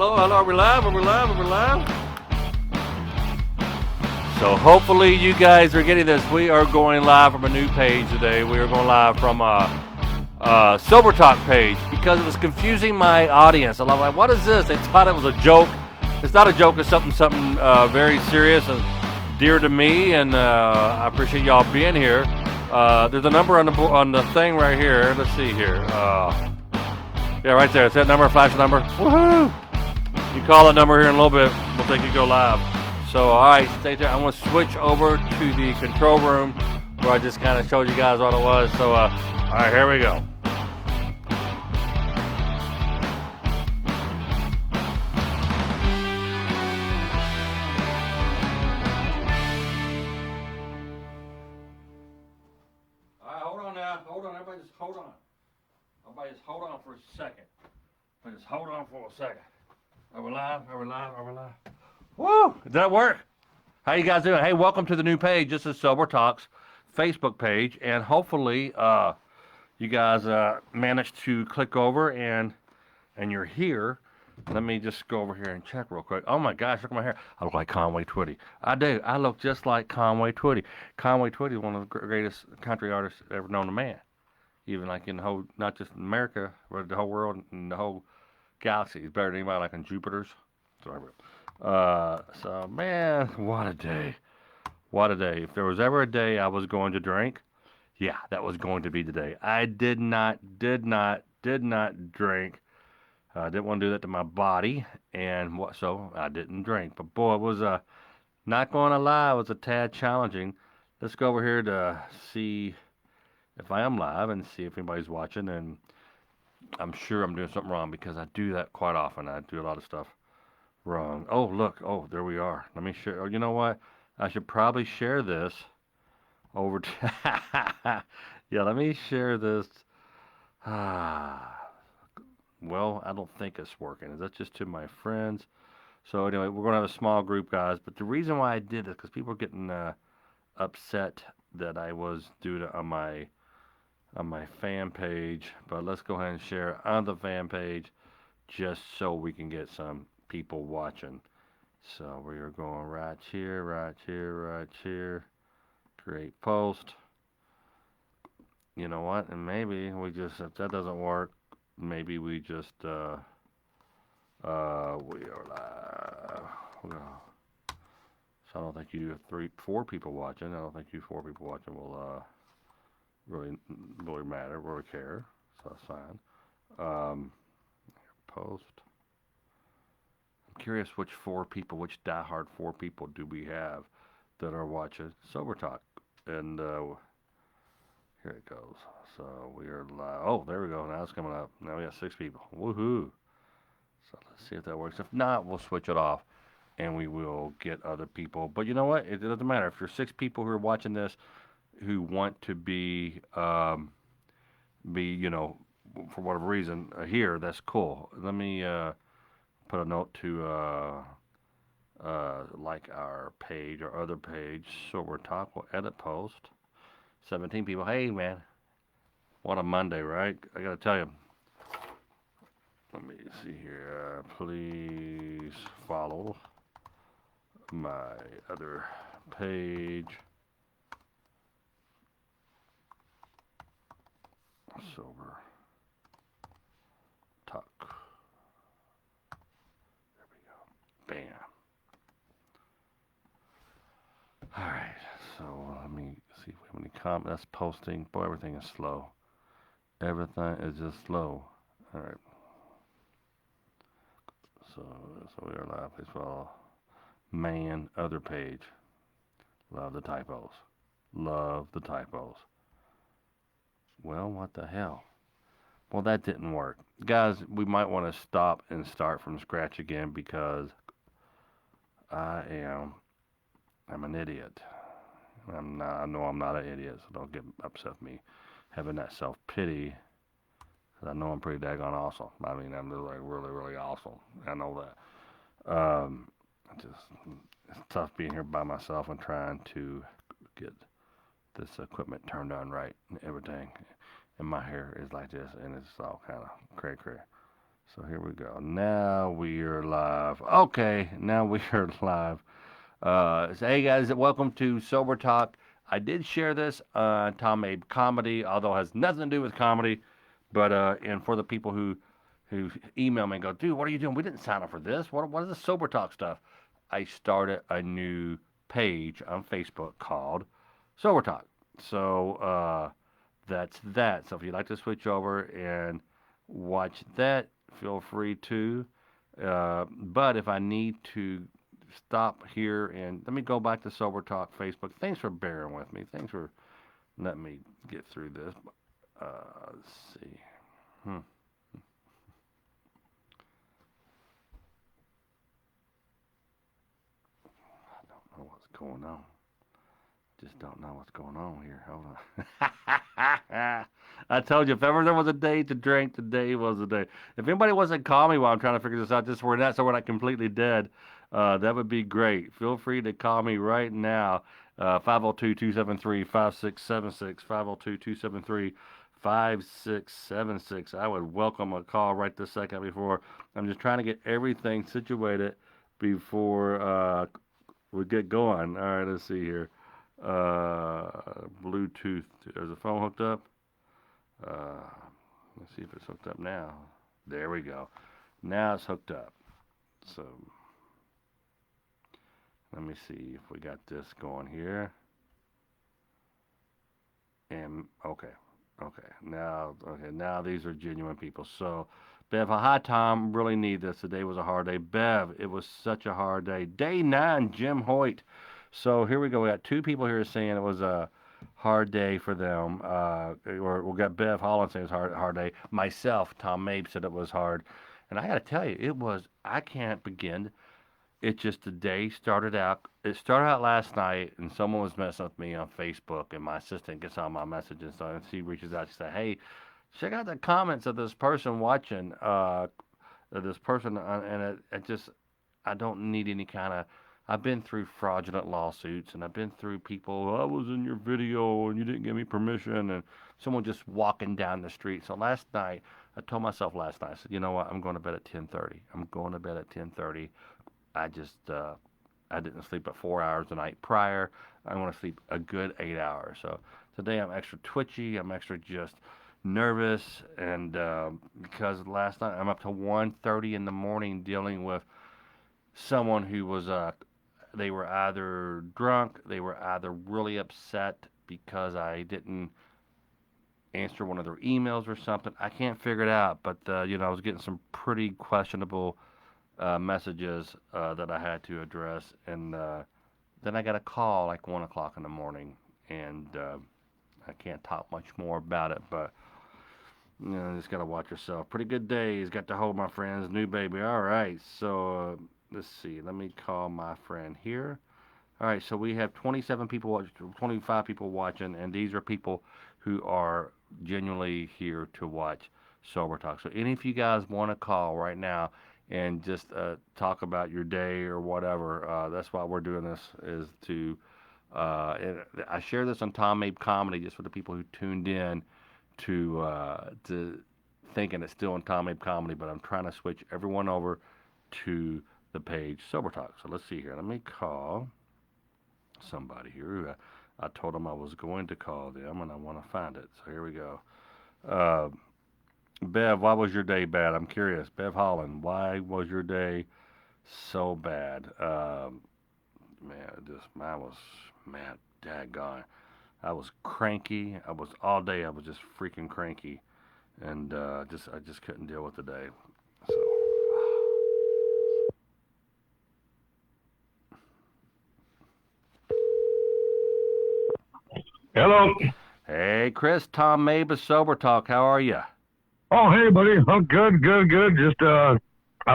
Hello, are we live? So hopefully you guys are getting this. We are going live from a new page today. We are going live from a Sober Talk page because it was confusing my audience. I'm like, what is this? They thought it was a joke. It's not a joke. It's something very serious and dear to me, and I appreciate y'all being here. There's a number on the thing right here. Let's see here. Yeah, right there. It's that number, flash number. Woohoo! You call that number here in a little bit. We'll take you go live. So, all right, stay there. I'm going to switch over to the control room where I just kind of showed you guys what it was. So, all right, here we go. All right, hold on now. Hold on. Everybody just hold on. Everybody just hold on for a second. Just hold on for a second. Are we live? Woo! Did that work? How you guys doing? Hey, welcome to the new page. This is Sober Talks Facebook page, and hopefully you guys managed to click over and you're here. Let me just go over here and check real quick. Oh my gosh, look at my hair. I look like Conway Twitty. I do. I look just like Conway Twitty. Conway Twitty is one of the greatest country artists ever known to man. Even like in the whole, not just America, but the whole world and the whole galaxy. He's better than anybody like in Jupiter's. So man, what a day. What a day. If there was ever a day I was going to drink, yeah, that was going to be the day. I did not drink. I didn't want to do that to my body, and so I didn't drink. But boy, it was not going to lie, it was a tad challenging. Let's go over here to see if I am live and see if anybody's watching, and I'm sure I'm doing something wrong because I do that quite often. I do a lot of stuff wrong. Oh, look. Oh, there we are. Let me share. Oh, you know what? I should probably share this over to... Yeah, let me share this. Well, I don't think it's working. Is that just to my friends? So anyway, we're going to have a small group, guys. But the reason why I did this, because people are getting upset that I was doing it on my fan page. But let's go ahead and share it on the fan page just so we can get some people watching. So we are going right here. Create post. You know what? And maybe we just, if that doesn't work, maybe we just we are live. So I don't think you 4 people watching. I don't think you 4 people watching will really matter, really care. So that's fine. Post. I'm curious which diehard 4 people do we have that are watching Sober Talk. And here it goes. So we are live. Oh, there we go. Now it's coming up. Now we got 6 people. Woohoo. So let's see if that works. If not, we'll switch it off and we will get other people. But you know what? It doesn't matter. If there's 6 people who are watching this who want to be, you know, for whatever reason, here, that's cool. Let me put a note to like our page or other page, Sober Talk. We'll edit post. 17 people. Hey, man. What a Monday, right? I got to tell you. Let me see here. Please follow my other page. Sober Talk. There we go. Bam. All right. So let me see if we have any comments. That's posting. Boy, everything is slow. Everything is just slow. All right. So we are live. Please follow man other page. Love the typos. Well, what the hell? Well, that didn't work. Guys, we might want to stop and start from scratch again because I'm an idiot. I know I'm not an idiot, so don't get upset with me having that self-pity because I know I'm pretty daggone awesome. I mean, I'm just like really awesome. I know that. It's tough being here by myself and trying to get this equipment turned on right and everything. And my hair is like this, and it's all kind of cray. So here we go. Now we are live. Okay, now we are live. So hey guys, welcome to Sober Talk. I did share this on Tom Mabe comedy, although it has nothing to do with comedy. But and for the people who email me and go, dude, what are you doing? We didn't sign up for this. What is this Sober Talk stuff? I started a new page on Facebook called Sober Talk. So that's that. So if you'd like to switch over and watch that, feel free to. But if I need to stop here and let me go back to Sober Talk Facebook. Thanks for bearing with me. Thanks for letting me get through this. Let's see. I don't know what's going on. Just don't know what's going on here. Hold on. I told you, if ever there was a day to drink, today was the day. If anybody wants to call me while I'm trying to figure this out, just so we're not completely dead, that would be great. Feel free to call me right now, 502-273-5676, 502-273-5676. I would welcome a call right this second before. I'm just trying to get everything situated before we get going. All right, let's see here. Bluetooth. Is the phone hooked up? Let's see if it's hooked up now. There we go. Now it's hooked up. So let me see if we got this going here. And okay. Now these are genuine people. So Bev, hi Tom. Really need this. Today was a hard day. Bev, it was such a hard day. Day 9, Jim Hoyt. So here we go. We got 2 people here saying it was a hard day for them. Or we got Bev Holland saying it was a hard day. Myself, Tom Mabe, said it was hard. And I got to tell you, it was, I can't begin. It just, the day started out, it started out last night, and someone was messing with me on Facebook, and my assistant gets on my messages, and she reaches out, she said, hey, check out the comments of this person watching, this person, and it just, I don't need any kind of, I've been through fraudulent lawsuits, and I've been through people, I was in your video, and you didn't give me permission, and someone just walking down the street. So last night, I told myself last night, I said, you know what, I'm going to bed at 10:30. I'm going to bed at 10:30. I just, I didn't sleep at 4 hours the night prior. I want to sleep a good 8 hours. So today I'm extra twitchy. I'm extra just nervous. And because last night I'm up to 1:30 in the morning dealing with someone who was, they were either drunk, they were either really upset because I didn't answer one of their emails or something. I can't figure it out. But, I was getting some pretty questionable messages that I had to address, and then I got a call like 1 o'clock in the morning, and I can't talk much more about it, but just gotta watch yourself. Pretty good days. Got to hold my friend's new baby. All right, so let's see. Let me call my friend here. All right, so we have 25 people watching, and these are people who are genuinely here to watch Sober Talk. So any of you guys want to call right now and just talk about your day or whatever. That's why we're doing this, is to, and I share this on Tom Mabe Comedy just for the people who tuned in to thinking it's still on Tom Mabe Comedy, but I'm trying to switch everyone over to the page Sober Talk. So let's see here. Let me call somebody here. I told them I was going to call them, and I want to find it. So here we go. Bev, why was your day bad? I'm curious. Bev Holland, why was your day so bad? Mine was, daggone. I was cranky. I was just freaking cranky. And I just couldn't deal with the day. So. Hello. Hey, Chris, Tom Mabe, Sober Talk. How are you? Oh, hey, buddy. Oh, good. Just, I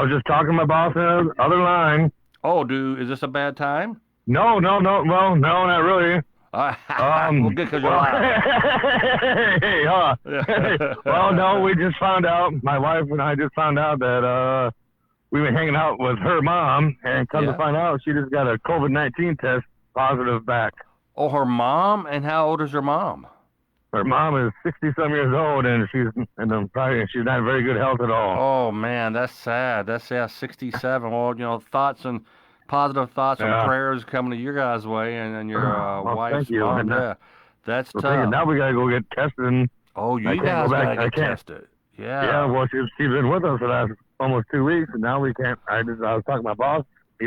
was just talking to my boss on the other line. Oh, is this a bad time? No. Well, no, not really. Well, good, because you're live. Well, no, we just found out, my wife and I just found out that we were hanging out with her mom, and come to find out, she just got a COVID-19 test positive back. Oh, her mom? And how old is her mom? her mom is 60-some years old, and she's she's not in very good health at all. Oh man, that's sad. That's 67. Well, thoughts and positive thoughts and prayers coming to your guys' way and your well, wife's thank you. mom. Yeah, that's tough. Now we gotta go get tested. Oh, you guys gotta get tested. Yeah. Yeah. Well, she's been with us for the last almost 2 weeks, and now we can't. I was talking to my boss. I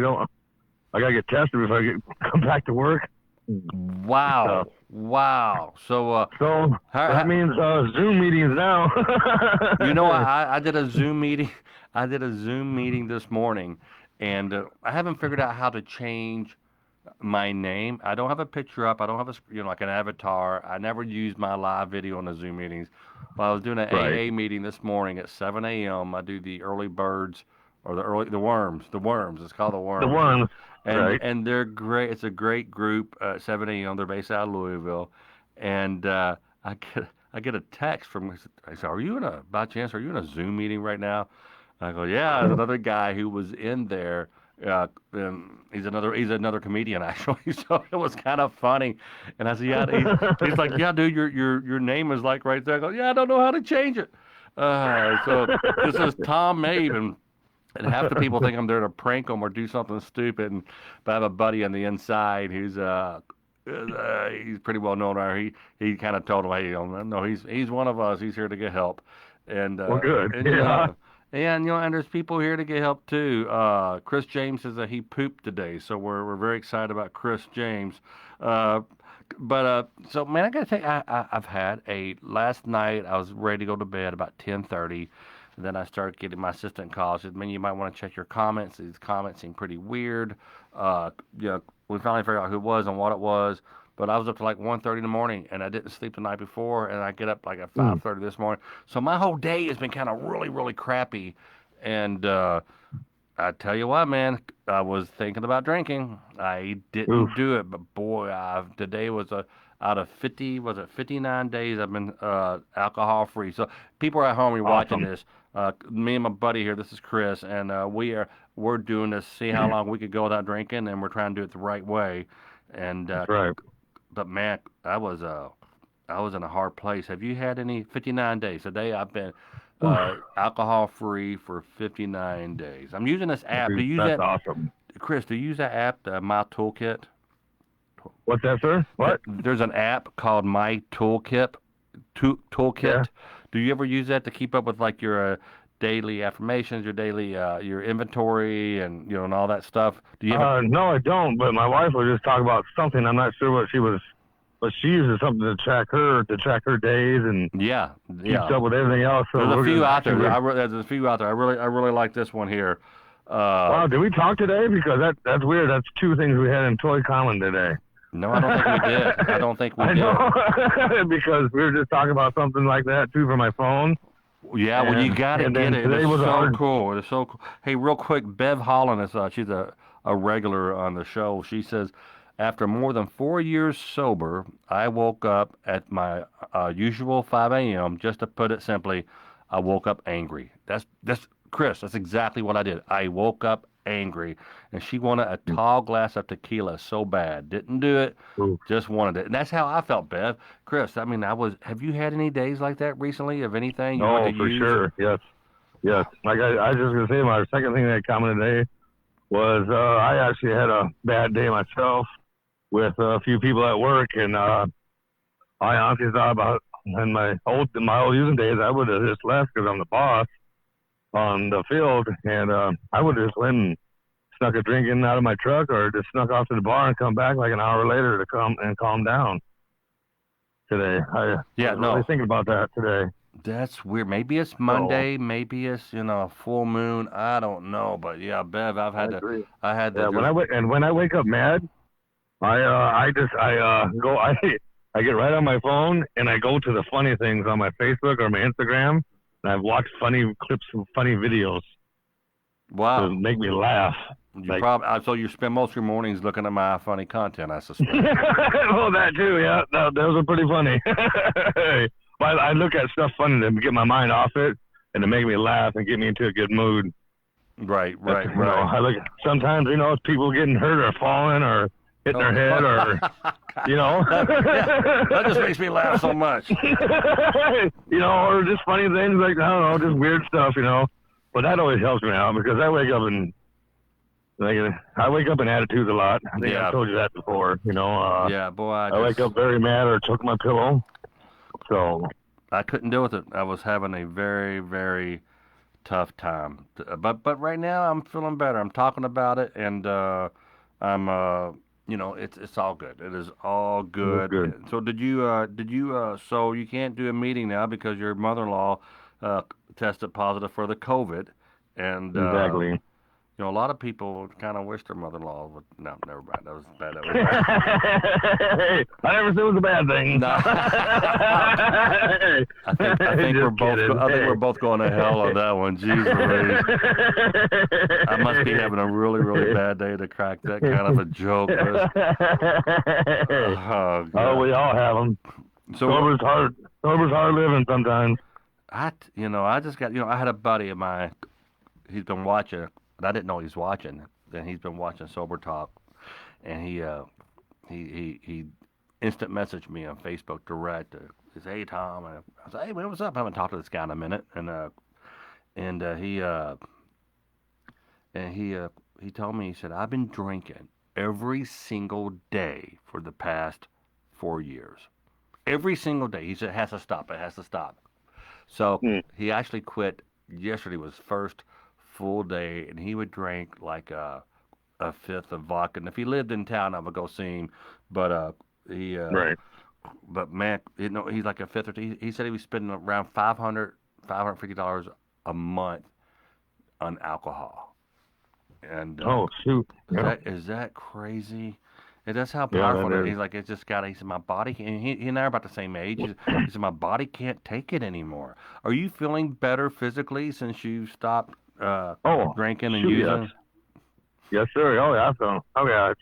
gotta get tested before I come back to work. Wow. Wow. So that means Zoom meetings now. I did a Zoom meeting. I did a Zoom meeting this morning, and I haven't figured out how to change my name. I don't have a picture up. I don't have like an avatar. I never use my live video on the Zoom meetings. But I was doing an AA meeting this morning at 7 a.m. I do the early birds or the worms. The worms. It's called the worms. The worms. And they're great. It's a great group at 7 a.m. They're based out of Louisville, and I get a text from. I said, by chance, are you in a Zoom meeting right now? I go, yeah. There's another guy who was in there. He's another comedian actually. So it was kind of funny. And I said, yeah. He's like, yeah, dude, your name is like right there. I go, yeah, I don't know how to change it. So this is Tom Mabe, and half the people think I'm there to prank them or do something stupid. But I have a buddy on the inside who's he's pretty well known around. He kind of told him, hey, no, he's one of us. He's here to get help. And well, good. And there's people here to get help too. Chris James says that he pooped today, so we're very excited about Chris James. So man, I gotta tell you, I've had last night I was ready to go to bed about 10:30. And then I started getting my assistant calls. Said, man, you might want to check your comments. These comments seem pretty weird. We finally figured out who it was and what it was. But I was up to like 1:30 in the morning, and I didn't sleep the night before, and I get up like at 5:30 this morning. So my whole day has been kind of really, really crappy. And I tell you what, man, I was thinking about drinking. I didn't do it, but boy, today was out of 59 days I've been alcohol free. So people are at home, you're watching this. Me and my buddy here, this is Chris, and we're doing this, see how long we could go without drinking, and we're trying to do it the right way. And that's right. But man, I was in a hard place. Have you had any 59 days? Today I've been alcohol free for 59 days. I'm using this app. Do you use that? That's awesome. Chris, do you use that app, My Toolkit? What's that, sir? What? There's an app called My Toolkit. Toolkit. Yeah. Do you ever use that to keep up with like your daily affirmations, your daily your inventory, and and all that stuff? Do you? No, I don't. But my wife was just talking about something. I'm not sure what she was, but she uses something to track her days and keeps up with everything else. So there's a few out there. There's a few out there. I really like this one here. Wow, did we talk today? Because that's weird. That's two things we had in toy common today. No, I don't think we did. I don't think we did. Know. Because we were just talking about something like that too for my phone. Yeah, well, you got to get it. It's so cool. It's so cool. Hey, real quick, Bev Holland is she's a regular on the show. She says, after more than 4 years sober, I woke up at my usual 5 a.m. Just to put it simply, I woke up angry. That's Chris. That's exactly what I did. I woke up angry, and she wanted a tall glass of tequila so bad. Didn't do it, just wanted it. And that's how I felt, Bev. Chris, I mean, have you had any days like that recently of anything you want to for use? Sure, yes. Like I was just going to say, my second thing that commented today was I actually had a bad day myself with a few people at work, and I honestly thought about in my old using days, I would have just left because I'm the boss on the field, and I would have just went and snuck a drink in out of my truck, or just snuck off to the bar and come back like an hour later to come and calm down. Today, I was really thinking about that today. That's weird. Maybe it's Monday. Maybe it's a full moon. I don't know, but yeah, Bev, I had that. Yeah, when I wake up mad, I get right on my phone and I go to the funny things on my Facebook or my Instagram. And I've watched funny clips of funny videos. Wow. To make me laugh. So you spend most of your mornings looking at my funny content, I suspect. Well, that too, yeah. No, those are pretty funny. But I look at stuff funny to get my mind off it and to make me laugh and get me into a good mood. Right. I look sometimes, people getting hurt or falling or, hitting their head or, you know. That just makes me laugh so much. You know, or just funny things like, I don't know, just weird stuff, you know. But that always helps me out because I wake up in attitudes a lot. I think I've told you that before, you know. Yeah, boy. I wake up very mad or choke my pillow. So I couldn't deal with it. I was having a very, very tough time. But right now I'm feeling better. I'm talking about it, and I'm you know, it's all good. It is all good. Good. So did you so you can't do a meeting now because your mother-in-law tested positive for the COVID, and Exactly. you know, a lot of people kind of wish their mother-in-law would. No, never mind. That was bad. Hey, I never said it was a bad thing. No. I think we're both. I think we're both going to hell on that one. Jeez Louise. I must be having a really, really bad day to crack that kind of a joke. Oh, we all have them. So Sober's hard. Sober's hard living sometimes. I just got. I had a buddy of mine. He's been watching. And I didn't know he was watching. And he's been watching Sober Talk, and he instant messaged me on Facebook direct. He said, "Hey Tom," and I said, "Hey man, what's up? I haven't talked to this guy in a minute." And he told me, he said, "I've been drinking every single day for the past 4 years. Every single day." He said, "It has to stop. It has to stop." So he actually quit. Yesterday was first full day, and he would drink like a fifth of vodka. And if he lived in town, I would go see him. But right. But man, he's like a fifth or two. He said he was spending around $550 a month on alcohol. And oh shoot, is that crazy? That's how powerful it is. He's like, it's just got. He said, my body. And he and I are about the same age. He said, my body can't take it anymore. Are you feeling better physically since you stopped drinking and using? Yes, sir. Oh yeah, it's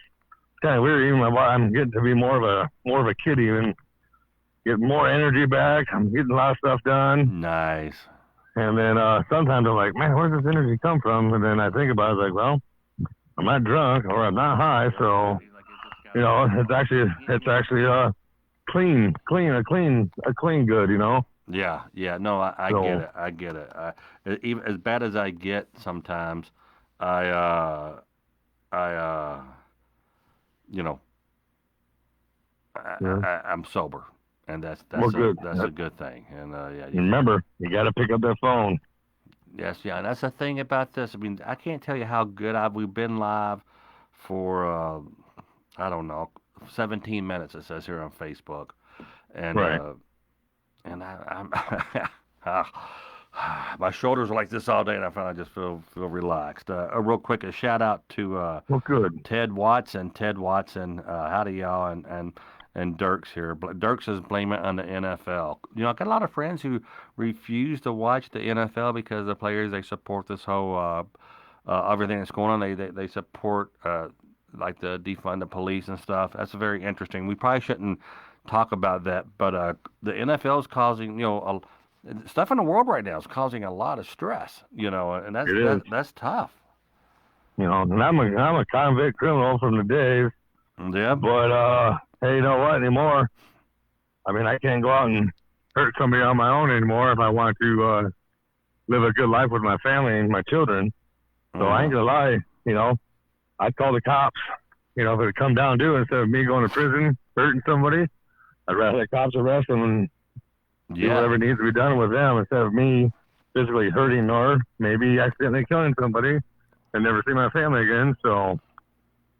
kind of weird. Even I'm getting to be more of a kid, even get more energy back. I'm getting a lot of stuff done. Nice. And then sometimes I'm like, man, where's this energy come from? And then I think about it, I was like, well, I'm not drunk or I'm not high, so you know, it's actually clean good, you know. Yeah. No, I get it. Even as bad as I get sometimes, I'm sober, and that's a good thing. And remember, you got to pick up that phone. Yes, yeah, and that's the thing about this. I mean, I can't tell you how good we've been live for I don't know, 17 minutes. It says here on Facebook, and right. And I'm my shoulders are like this all day, and I finally just feel relaxed. Real quick, a shout out to good. Ted Watson. Howdy y'all, and Dirks here. Dirks is blaming it on the NFL. You know, I got a lot of friends who refuse to watch the NFL because the players, they support this whole everything that's going on. They support like the defund the police and stuff. That's very interesting. We probably shouldn't talk about that, but the NFL is causing, stuff in the world right now is causing a lot of stress, and that's tough. You know, and I'm a convict criminal from the days. Yeah. But hey, you know what? Anymore, I mean, I can't go out and hurt somebody on my own anymore if I want to live a good life with my family and my children. So I ain't gonna lie, I'd call the cops, if it would come down to it, instead of me going to prison, hurting somebody, I'd rather the cops arrest them and do whatever needs to be done with them instead of me physically hurting or maybe accidentally killing somebody and never see my family again. So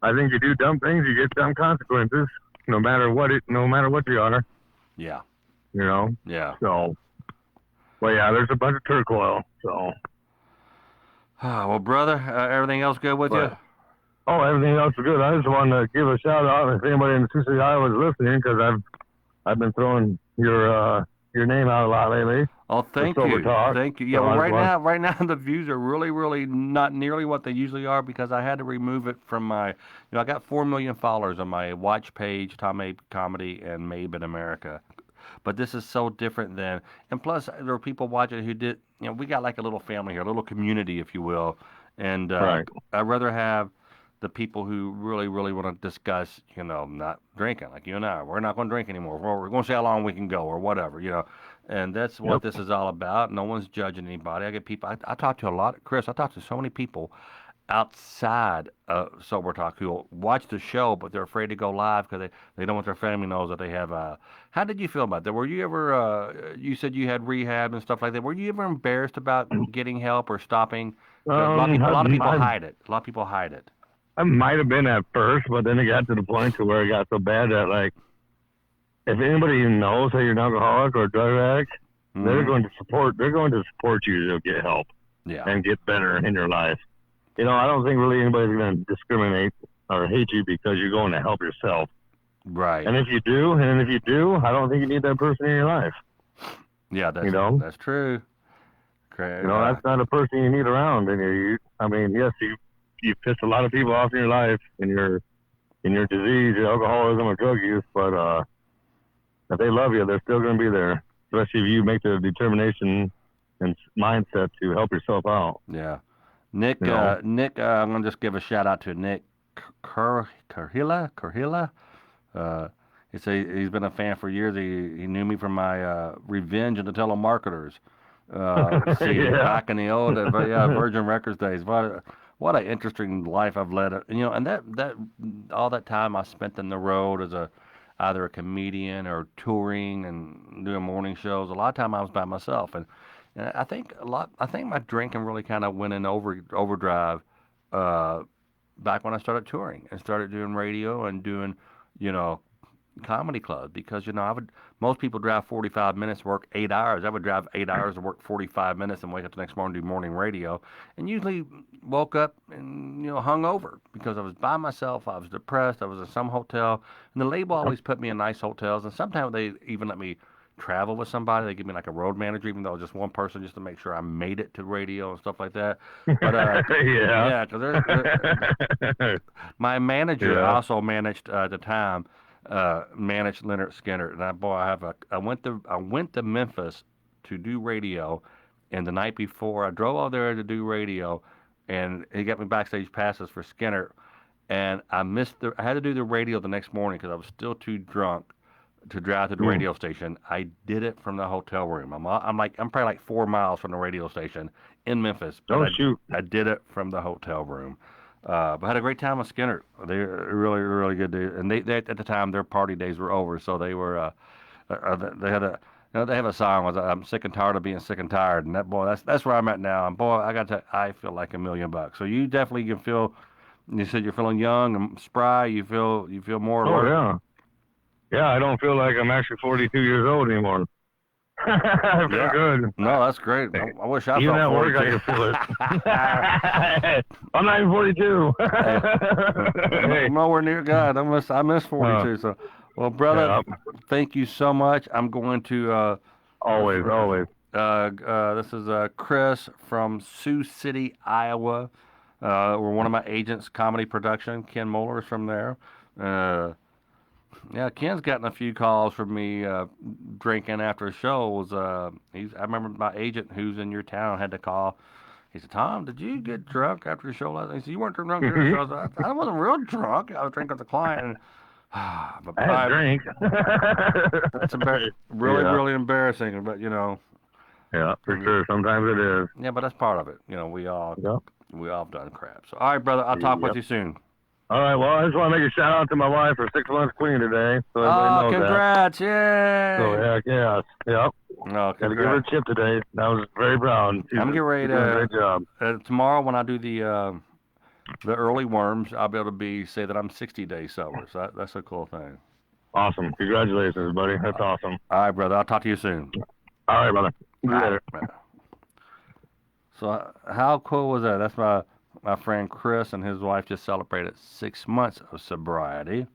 I think you do dumb things, you get dumb consequences, no matter what you are. Yeah. Yeah. So, well, yeah, there's a bunch of turmoil. So. Well, brother, everything else good with you? Oh, everything else is good. I just wanted to give a shout out if anybody in the Sioux City, Iowa is listening, because I've been throwing your name out a lot lately. Oh, thank you. Thank you. Yeah, well, right now the views are really, really not nearly what they usually are because I had to remove it from my, I got 4 million followers on my watch page, Tom Mabe Comedy and Mabe in America. But this is so different than, and plus there are people watching who did, we got like a little family here, a little community, if you will. And I'd rather have the people who really, really want to discuss, not drinking, like you and I. We're not going to drink anymore. We're going to see how long we can go or whatever. And that's what Yep. this is all about. No one's judging anybody. I get people, I talk to a lot, Chris, I talk to so many people outside of Sober Talk who watch the show, but they're afraid to go live because they don't want their family knows that they have. How did you feel about that? Were you ever? You said you had rehab and stuff like that. Were you ever embarrassed about getting help or stopping? 'Cause a lot of people hide it. A lot of people hide it. I might have been at first, but then it got to the point to where it got so bad that like, if anybody even knows that you're an alcoholic or a drug addict, they're going to support. They're going to support you to get help and get better in your life. I don't think really anybody's going to discriminate or hate you because you're going to help yourself. Right. And if you do, I don't think you need that person in your life. Yeah, that's that's true. Correct. That's not a person you need around. And yes, you pissed a lot of people off in your life, in your disease, your alcoholism or drug use, but if they love you, they're still going to be there, especially if you make the determination and mindset to help yourself out. Yeah. Nick, I'm going to just give a shout out to Nick Kurhila. He's been a fan for years. He knew me from my Revenge and the Telemarketers. Back in the old Virgin Records days. What an interesting life I've led. And that all that time I spent on the road as either a comedian or touring and doing morning shows. A lot of time I was by myself, and I think my drinking really kind of went in overdrive back when I started touring and started doing radio and doing, comedy clubs because most people drive 45 minutes, work 8 hours. I would drive 8 hours to work 45 minutes and wake up the next morning and do morning radio, and usually woke up and hung over because I was by myself. I was depressed. I was in some hotel, and the label always put me in nice hotels, and sometimes they even let me travel with somebody. They give me like a road manager, even though it was just one person, just to make sure I made it to radio and stuff like that. But because my manager also managed at the time. Managed Leonard Skinner, and I went to Memphis to do radio, and the night before I drove out there to do radio, and he got me backstage passes for Skinner, and I had to do the radio the next morning because I was still too drunk to drive to the radio station. I did it from the hotel room. I'm probably like 4 miles from the radio station in Memphis. Shoot! I did it from the hotel room. But I had a great time with Skinner. They're really, really good dude. And they at the time their party days were over, so they were they have a song was I'm sick and tired of being sick and tired, and that's where I'm at now. And boy, I feel like $1,000,000. So you definitely can feel. You said you're feeling young and spry. You feel more alert. Oh yeah. I don't feel like I'm actually 42 years old anymore. I feel good. No, that's great. I wish I even felt at 42. work I can feel it. I'm not even 42. I'm nowhere near God. I miss 42. So, well, brother, thank you so much. I'm going to always. This is Chris from Sioux City, Iowa. We're one of my agents, comedy production. Ken Moeller is from there. Yeah, Ken's gotten a few calls from me drinking after shows. I remember my agent who's in your town had to call. He said, "Tom, did you get drunk after the show last night?" He said, "You weren't drunk after the show." I wasn't real drunk. I was drinking with the client. And, I had drink. That's really embarrassing. But Yeah, for sure. Sometimes it is. Yeah, but that's part of it. We all have done crap. So, all right, brother. I'll talk with you soon. All right, well, I just want to make a shout out to my wife for 6 months clean today. So everybody knows congrats, that. Yay! So, heck yeah. Yep. No, got to give her a chip today. I was very proud. I'm getting ready to. Great job. Tomorrow when I do the early worms, I'll be able to say that I'm 60 days sober. So that's a cool thing. Awesome. Congratulations, buddy. That's awesome. All right, brother. I'll talk to you soon. All right, brother. See you later. So how cool was that? That's my friend Chris and his wife just celebrated 6 months of sobriety.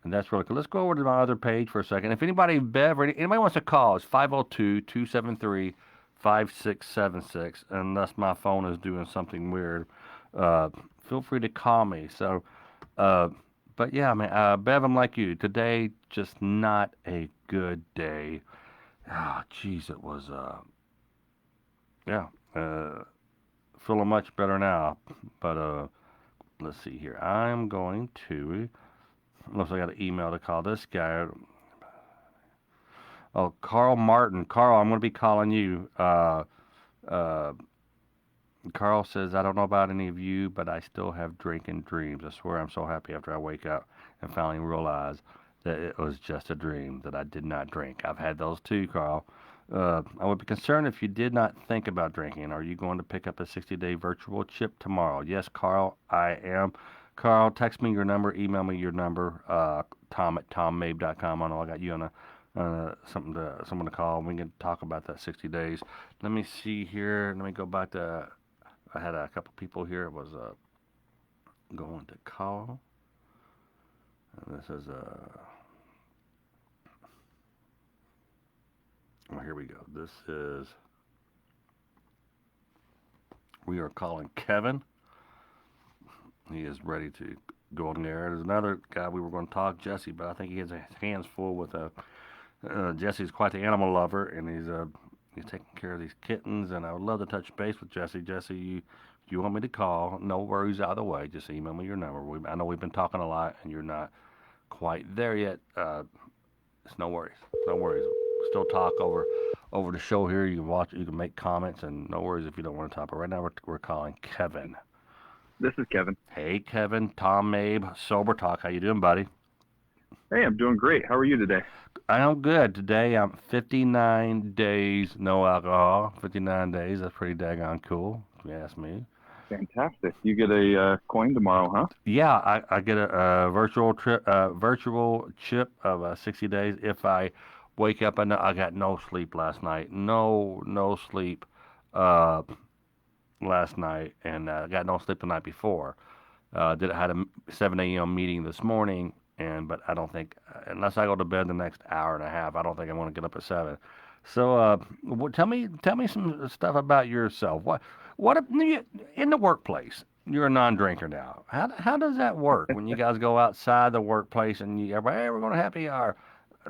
And that's really cool. Let's go over to my other page for a second. If anybody, Bev, or anybody wants to call, it's 502-273-5676. Unless my phone is doing something weird, feel free to call me. So, but yeah, man, Bev, I'm like you. Today, just not a good day. Ah, geez, it was, feeling much better now. But let's see here. I'm going to. Unless I got an email to call this guy. Oh, Carl Martin. Carl, I'm going to be calling you. Uh, Carl says, I don't know about any of you, but I still have drinking dreams. I swear I'm so happy after I wake up and finally realize that it was just a dream, that I did not drink. I've had those too, Carl. I would be concerned if you did not think about drinking. Are you going to pick up the 60-day virtual chip tomorrow? Yes, Carl, I am. Carl, text me your number, email me your number, Tom at tommabe.com. I know I got you on someone to call. We can talk about that 60 days. Let me see here. Let me go back to. I had a couple people here. It was going to call. And this is oh, here we go. This is. We are calling Kevin. He is ready to go on there. There's another guy we were going to talk, Jesse, but I think he has his hands full with Jesse's quite the animal lover, and he's taking care of these kittens. And I would love to touch base with Jesse. Jesse, you want me to call? No worries either way. Just email me your number. I know we've been talking a lot, and you're not quite there yet. It's no worries. No worries. Still talk over the show here. You can watch. You can make comments, and no worries if you don't want to talk. But right now we're calling Kevin. This is Kevin. Hey, Kevin. Tom Mabe, Sober Talk. How you doing, buddy? Hey, I'm doing great. How are you today? I'm good. Today I'm 59 days no alcohol. 59 days. That's pretty daggone cool, if you ask me. Fantastic. You get a coin tomorrow, huh? Yeah, I get a virtual chip of 60 days if I wake up. I got no sleep last night. No sleep last night, and I got no sleep the night before. Had a 7 a.m. meeting this morning, but I don't think, unless I go to bed the next hour and a half, I don't think I'm going to get up at 7. So, tell me some stuff about yourself. What in the workplace? You're a non-drinker now. How does that work when you guys go outside the workplace and everybody, hey, we're going to happy hour?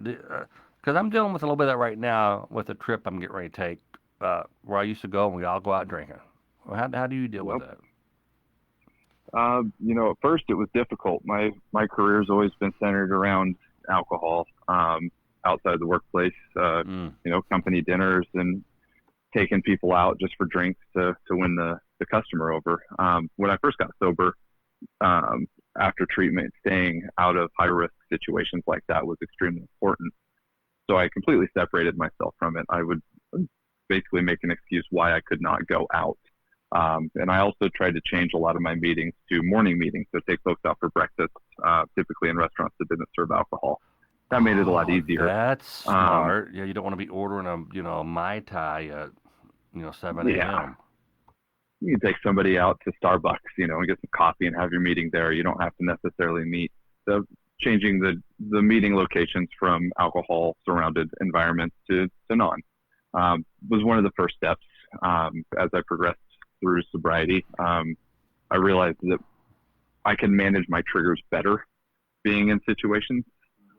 Because I'm dealing with a little bit of that right now with the trip I'm getting ready to take, where I used to go and we all go out drinking. Well, how do you deal with that? At first it was difficult. My career's always been centered around alcohol, outside the workplace, company dinners and taking people out just for drinks to win the customer over. When I first got sober, after treatment, staying out of high risk situations like that was extremely important. So I completely separated myself from it. I would basically make an excuse why I could not go out. And I also tried to change a lot of my meetings to morning meetings, so take folks out for breakfast, typically in restaurants that didn't serve alcohol. That made it a lot easier. That's smart. Yeah, you don't want to be ordering a Mai Tai at 7 a.m. Yeah. You can take somebody out to Starbucks, and get some coffee and have your meeting there. You don't have to necessarily meet. So changing the meeting locations from alcohol surrounded environments to non was one of the first steps. As I progressed through sobriety, I realized that I can manage my triggers better being in situations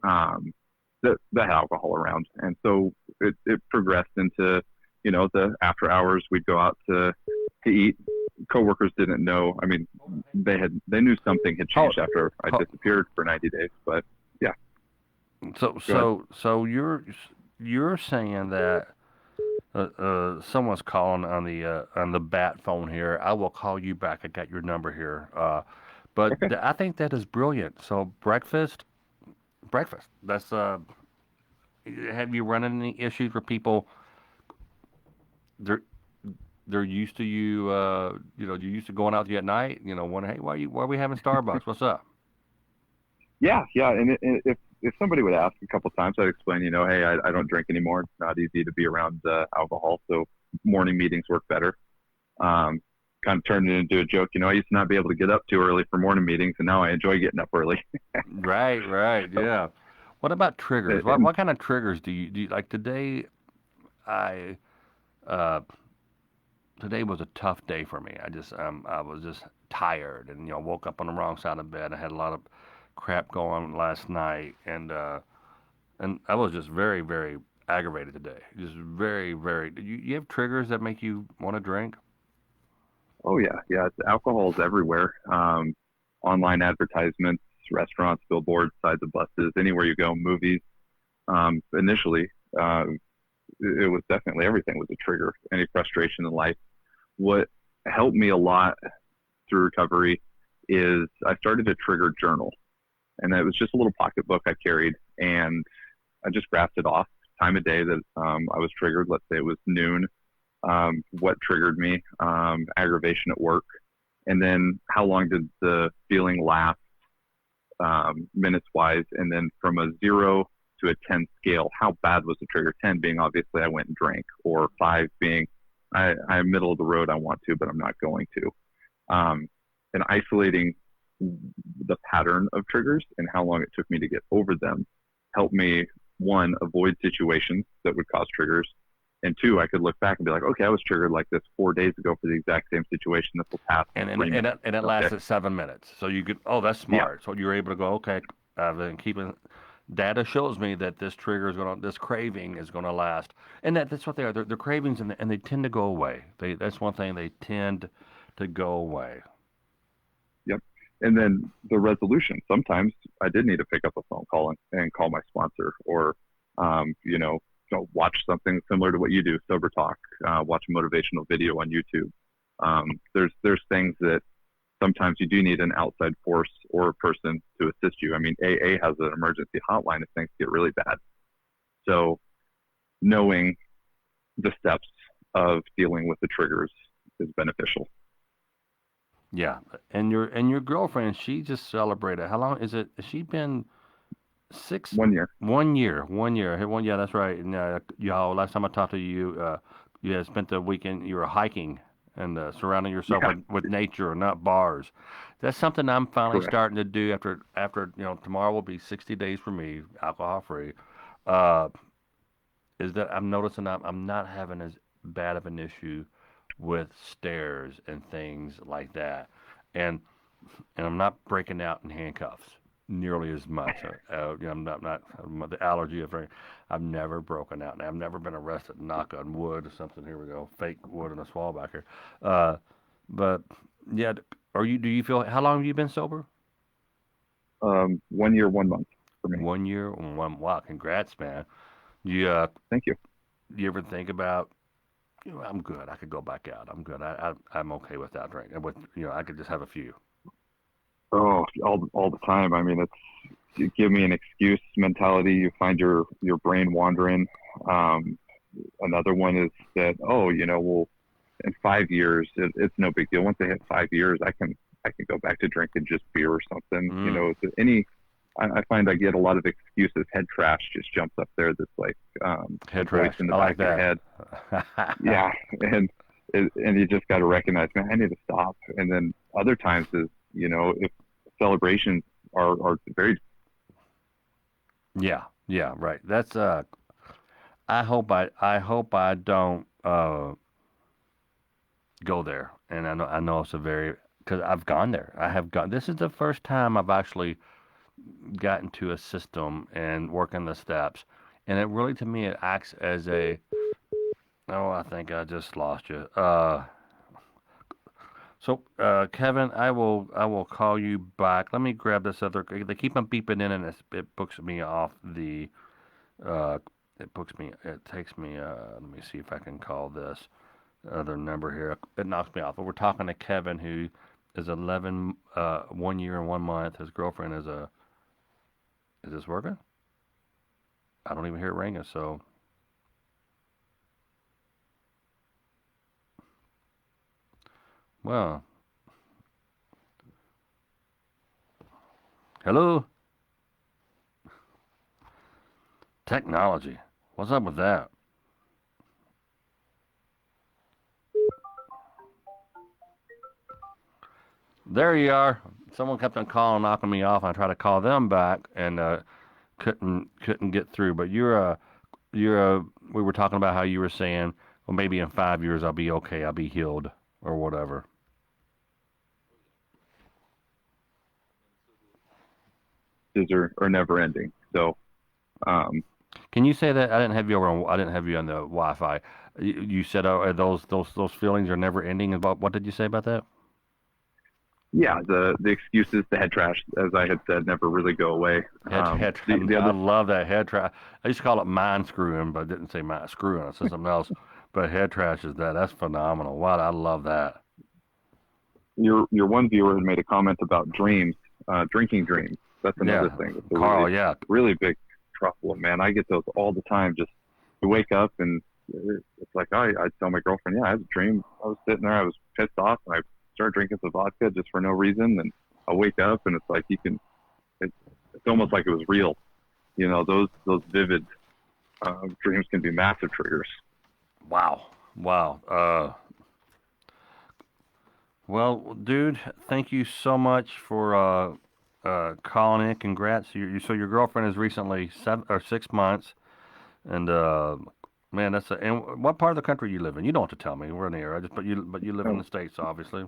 that had alcohol around. And so it progressed into, the after hours we'd go out to eat. Coworkers didn't know. I mean, they knew something had changed after I disappeared for 90 days, but yeah. So you're saying that someone's calling on the bat phone here. I will call you back. I got your number here. But okay. I think that is brilliant. So breakfast. That's have you run into any issues where people they're used to you? You're used to going out at night. Wondering, hey, why are we having Starbucks? What's up? Yeah. And if somebody would ask a couple times, I'd explain, hey, I don't drink anymore. It's not easy to be around alcohol, so morning meetings work better. Kind of turned it into a joke. I used to not be able to get up too early for morning meetings, and now I enjoy getting up early. Right, yeah. What about triggers? What kind of triggers do you like today? Today was a tough day for me. I was just tired and woke up on the wrong side of bed. I had a lot of crap going on last night, and I was just very, very aggravated today. Just very, very. You have triggers that make you want to drink? Oh yeah. Alcohol is everywhere. online advertisements, restaurants, billboards, sides of buses, anywhere you go, movies. Initially, it was definitely everything was a trigger, any frustration in life. What helped me a lot through recovery is I started a trigger journal. And it was just a little pocketbook I carried, and I just graphed it off time of day that I was triggered. Let's say it was noon. What triggered me? Aggravation at work. And then how long did the feeling last, minutes wise? And then from a 0 to a 10 scale, how bad was the trigger? 10 being obviously I went and drank, or 5 being I'm middle of the road, I want to, but I'm not going to. And isolating the pattern of triggers and how long it took me to get over them helped me, one, avoid situations that would cause triggers, and two, I could look back and be like, okay, I was triggered like this 4 days ago for the exact same situation. This will pass. And it lasted 7 minutes. So you could, that's smart. Yeah. So you're able to go, okay, I've been keeping, data shows me that this this craving is going to last. And that's what they are. They're cravings, and they tend to go away. That's one thing, they tend to go away. Yep. And then the resolution. Sometimes I did need to pick up a phone call and call my sponsor, or, watch something similar to what you do, Sober Talk, watch a motivational video on YouTube. There's things that sometimes you do need an outside force or a person to assist you. I mean, AA has an emergency hotline if things get really bad. So knowing the steps of dealing with the triggers is beneficial. Yeah. And your girlfriend, she just celebrated. How long is it? Has she been 6? 1 year. 1 year. 1 year. Yeah, that's right. And y'all, last time I talked to you, you had spent the weekend, you were hiking and surrounding yourself with nature, not bars. That's something I'm finally starting to do after tomorrow will be 60 days for me, alcohol free. Is that I'm noticing I'm not having as bad of an issue with stairs and things like that, and I'm not breaking out in handcuffs nearly as much. I'm not the allergy of. I've never broken out, and I've never been arrested. Knock on wood or something. Here we go, fake wood in a swall back here. But yeah, do you feel? How long have you been sober? 1 year, 1 month for me. 1 year, 1. Wow, congrats, man. Thank you. Do you ever think about? I'm good. I could go back out. I'm good. I'm okay without drinking. I could just have a few. Oh, all the time. I mean, you give me an excuse mentality. You find your brain wandering. Another one is that, in 5 years, it's no big deal. Once I hit 5 years, I can go back to drinking just beer or something. I find I get a lot of excuses. Head trash just jumps up there. That's like head trash in the back of your head. Yeah, and you just got to recognize, man, I need to stop. And then other times is, if celebrations are very. Yeah, right. That's I hope I don't go there. And I know it's because I've gone there. I have gone. This is the first time I've actually gotten to a system and working the steps, and it really, to me, it acts as I think I just lost you. So Kevin, I will call you back. Let me grab this other. They keep on beeping in, and it books me off the. It takes me. Let me see if I can call this other number here. It knocks me off. But we're talking to Kevin, who is 1 year and 1 month. His girlfriend is Is this working? I don't even hear it ringing, so. Well. Hello? Technology. What's up with that? There you are. Someone kept on calling, knocking me off. I tried to call them back and couldn't get through. But we were talking about how you were saying, well, maybe in 5 years I'll be okay, I'll be healed or whatever. Are never ending. So, can you say that? I didn't have you on the Wi-Fi. You said those feelings are never ending. What did you say about that? Yeah, the excuses, the head trash, as I had said, never really go away. The I other, love that head trash. I used to call it mind screwing, but I didn't say mind screwing. I said something else. But head trash is that's phenomenal. Wow, I love that. your one viewer had made a comment about dreams, drinking dreams. That's another Yeah, thing. That's a Carl. really, Yeah. really big trouble, man. I get those all the time. Just you wake up and it's like I tell my girlfriend, yeah, I had a dream. I was sitting there, I was pissed off, and I started drinking some vodka just for no reason. And I wake up, and it's like it's almost like it was real. You know, those vivid dreams can be massive triggers. Wow. Wow. Well, dude, thank you so much for calling in. Congrats. So your girlfriend is recently 6 months, and man, and what part of the country you live in? You don't have to tell me. We're in the area, but you live in the States, obviously.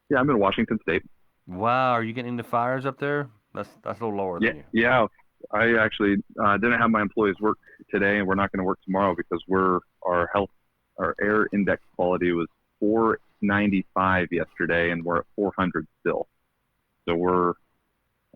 Yeah, I'm in Washington State. Wow, are you getting into fires up there? That's a little lower Yeah, than you. yeah. I actually didn't have my employees work today, and we're not going to work tomorrow because our air index quality was 495 yesterday, and we're at 400 still. So we're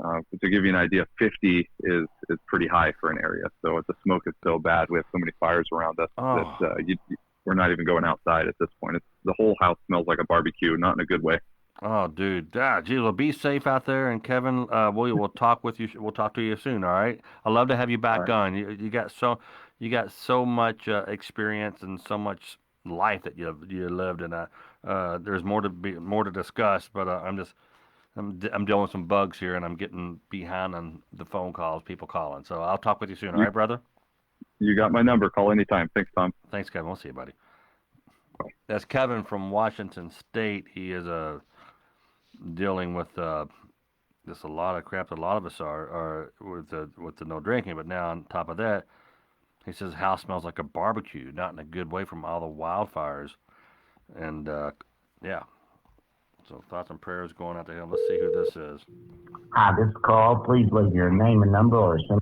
to give you an idea, 50 is pretty high for an area. So the smoke is so bad. We have so many fires around us that we're not even going outside at this point. The whole house smells like a barbecue, not in a good way. Oh, dude, geez, well, be safe out there, and Kevin, we'll talk with you. We'll talk to you soon. All right. I'd love to have you All back right. on. You got so much experience and so much life that you lived, and there's more to discuss. But I'm dealing with some bugs here, and I'm getting behind on the phone calls, people calling. So I'll talk with you soon. All You right, brother. you got my number. Call anytime. Thanks, Tom. Thanks, Kevin. We'll see you, buddy. That's Kevin from Washington State. He is dealing with just a lot of crap. A lot of us are with the no drinking. But now on top of that, he says the house smells like a barbecue, not in a good way from all the wildfires. And yeah, so thoughts and prayers going out to him. Let's see who this is. Hi, this is Carl. Please leave your name and number or send.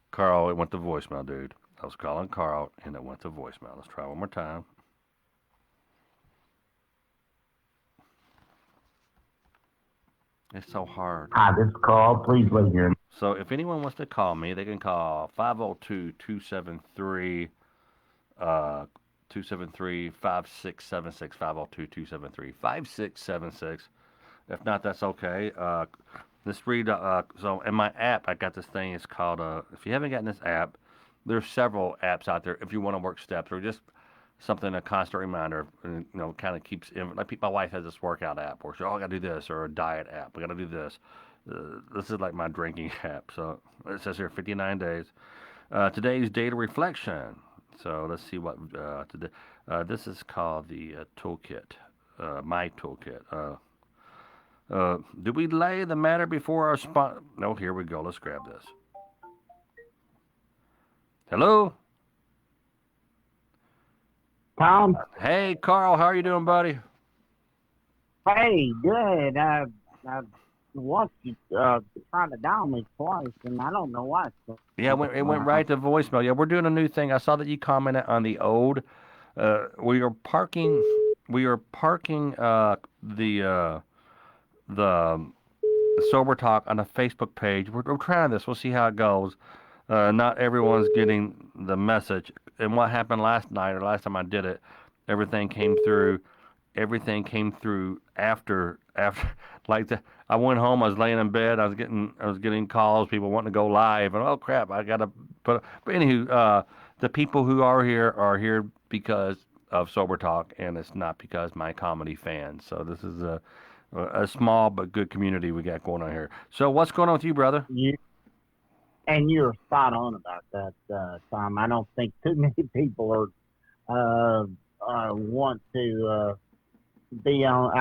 Carl, it went to voicemail, dude. I was calling Carl, and it went to voicemail. Let's try one more time. It's so hard. Hi, this is Carl. Please leave your. So if anyone wants to call me, they can call 502-273 273 5676 502-273-5676. If not, that's okay. Let's read. So in my app, I got this thing. It's called. If you haven't gotten this app, there's several apps out there. If you want to work steps or just something, a constant reminder, kind of keeps. Like my wife has this workout app where she, I got to do this, or a diet app. I got to do this. This is like my drinking app. So it says here 59 days. Today's data reflection. So let's see what today. This is called the toolkit. My toolkit. Do we lay the matter before our spot? No, here we go. Let's grab this. Hello? Tom. Hey, Carl. How are you doing, buddy? Hey, good. I watched you try to dial me twice, and I don't know why. Yeah, it went right to voicemail. Yeah, we're doing a new thing. I saw that you commented on the old. We are parking the Sober Talk on a Facebook page. We're trying this. We'll see how it goes. Not everyone's getting the message. And what happened last night or last time I did it, everything came through after like I went home, I was laying in bed, I was getting calls, people wanting to go live, and oh crap, I gotta but anywho, the people who are here because of Sober Talk, and it's not because my comedy fans. So this is a small but good community we got going on here. So what's going on with you, brother? And you're spot on about that, Tom. I don't think too many people are want to be on.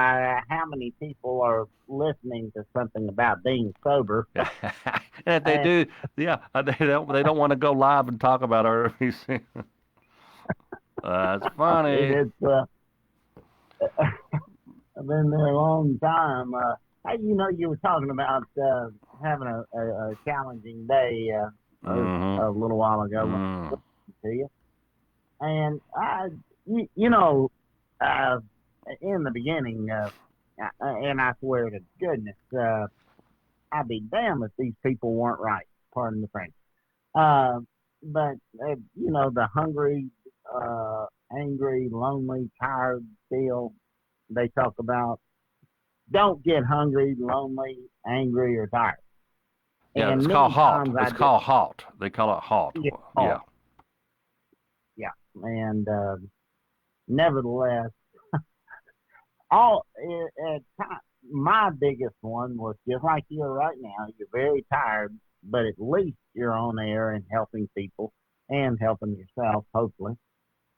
How many people are listening to something about being sober? And if they do, yeah, they don't want to go live and talk about our RVC. That's funny. I've been there a long time. Hey, you were talking about having a challenging day a little while ago when I was listening to you. And in the beginning, and I swear to goodness, I'd be damned if these people weren't right. Pardon the French. But the hungry, angry, lonely, tired deal they talk about. Don't get hungry, lonely, angry, or tired. Yeah, And it's many called halt. times It's called halt. They call it halt. Yeah. Yeah. Yeah, and nevertheless, all at time, my biggest one was just like you are right now. You're very tired, but at least you're on air and helping people and helping yourself, hopefully.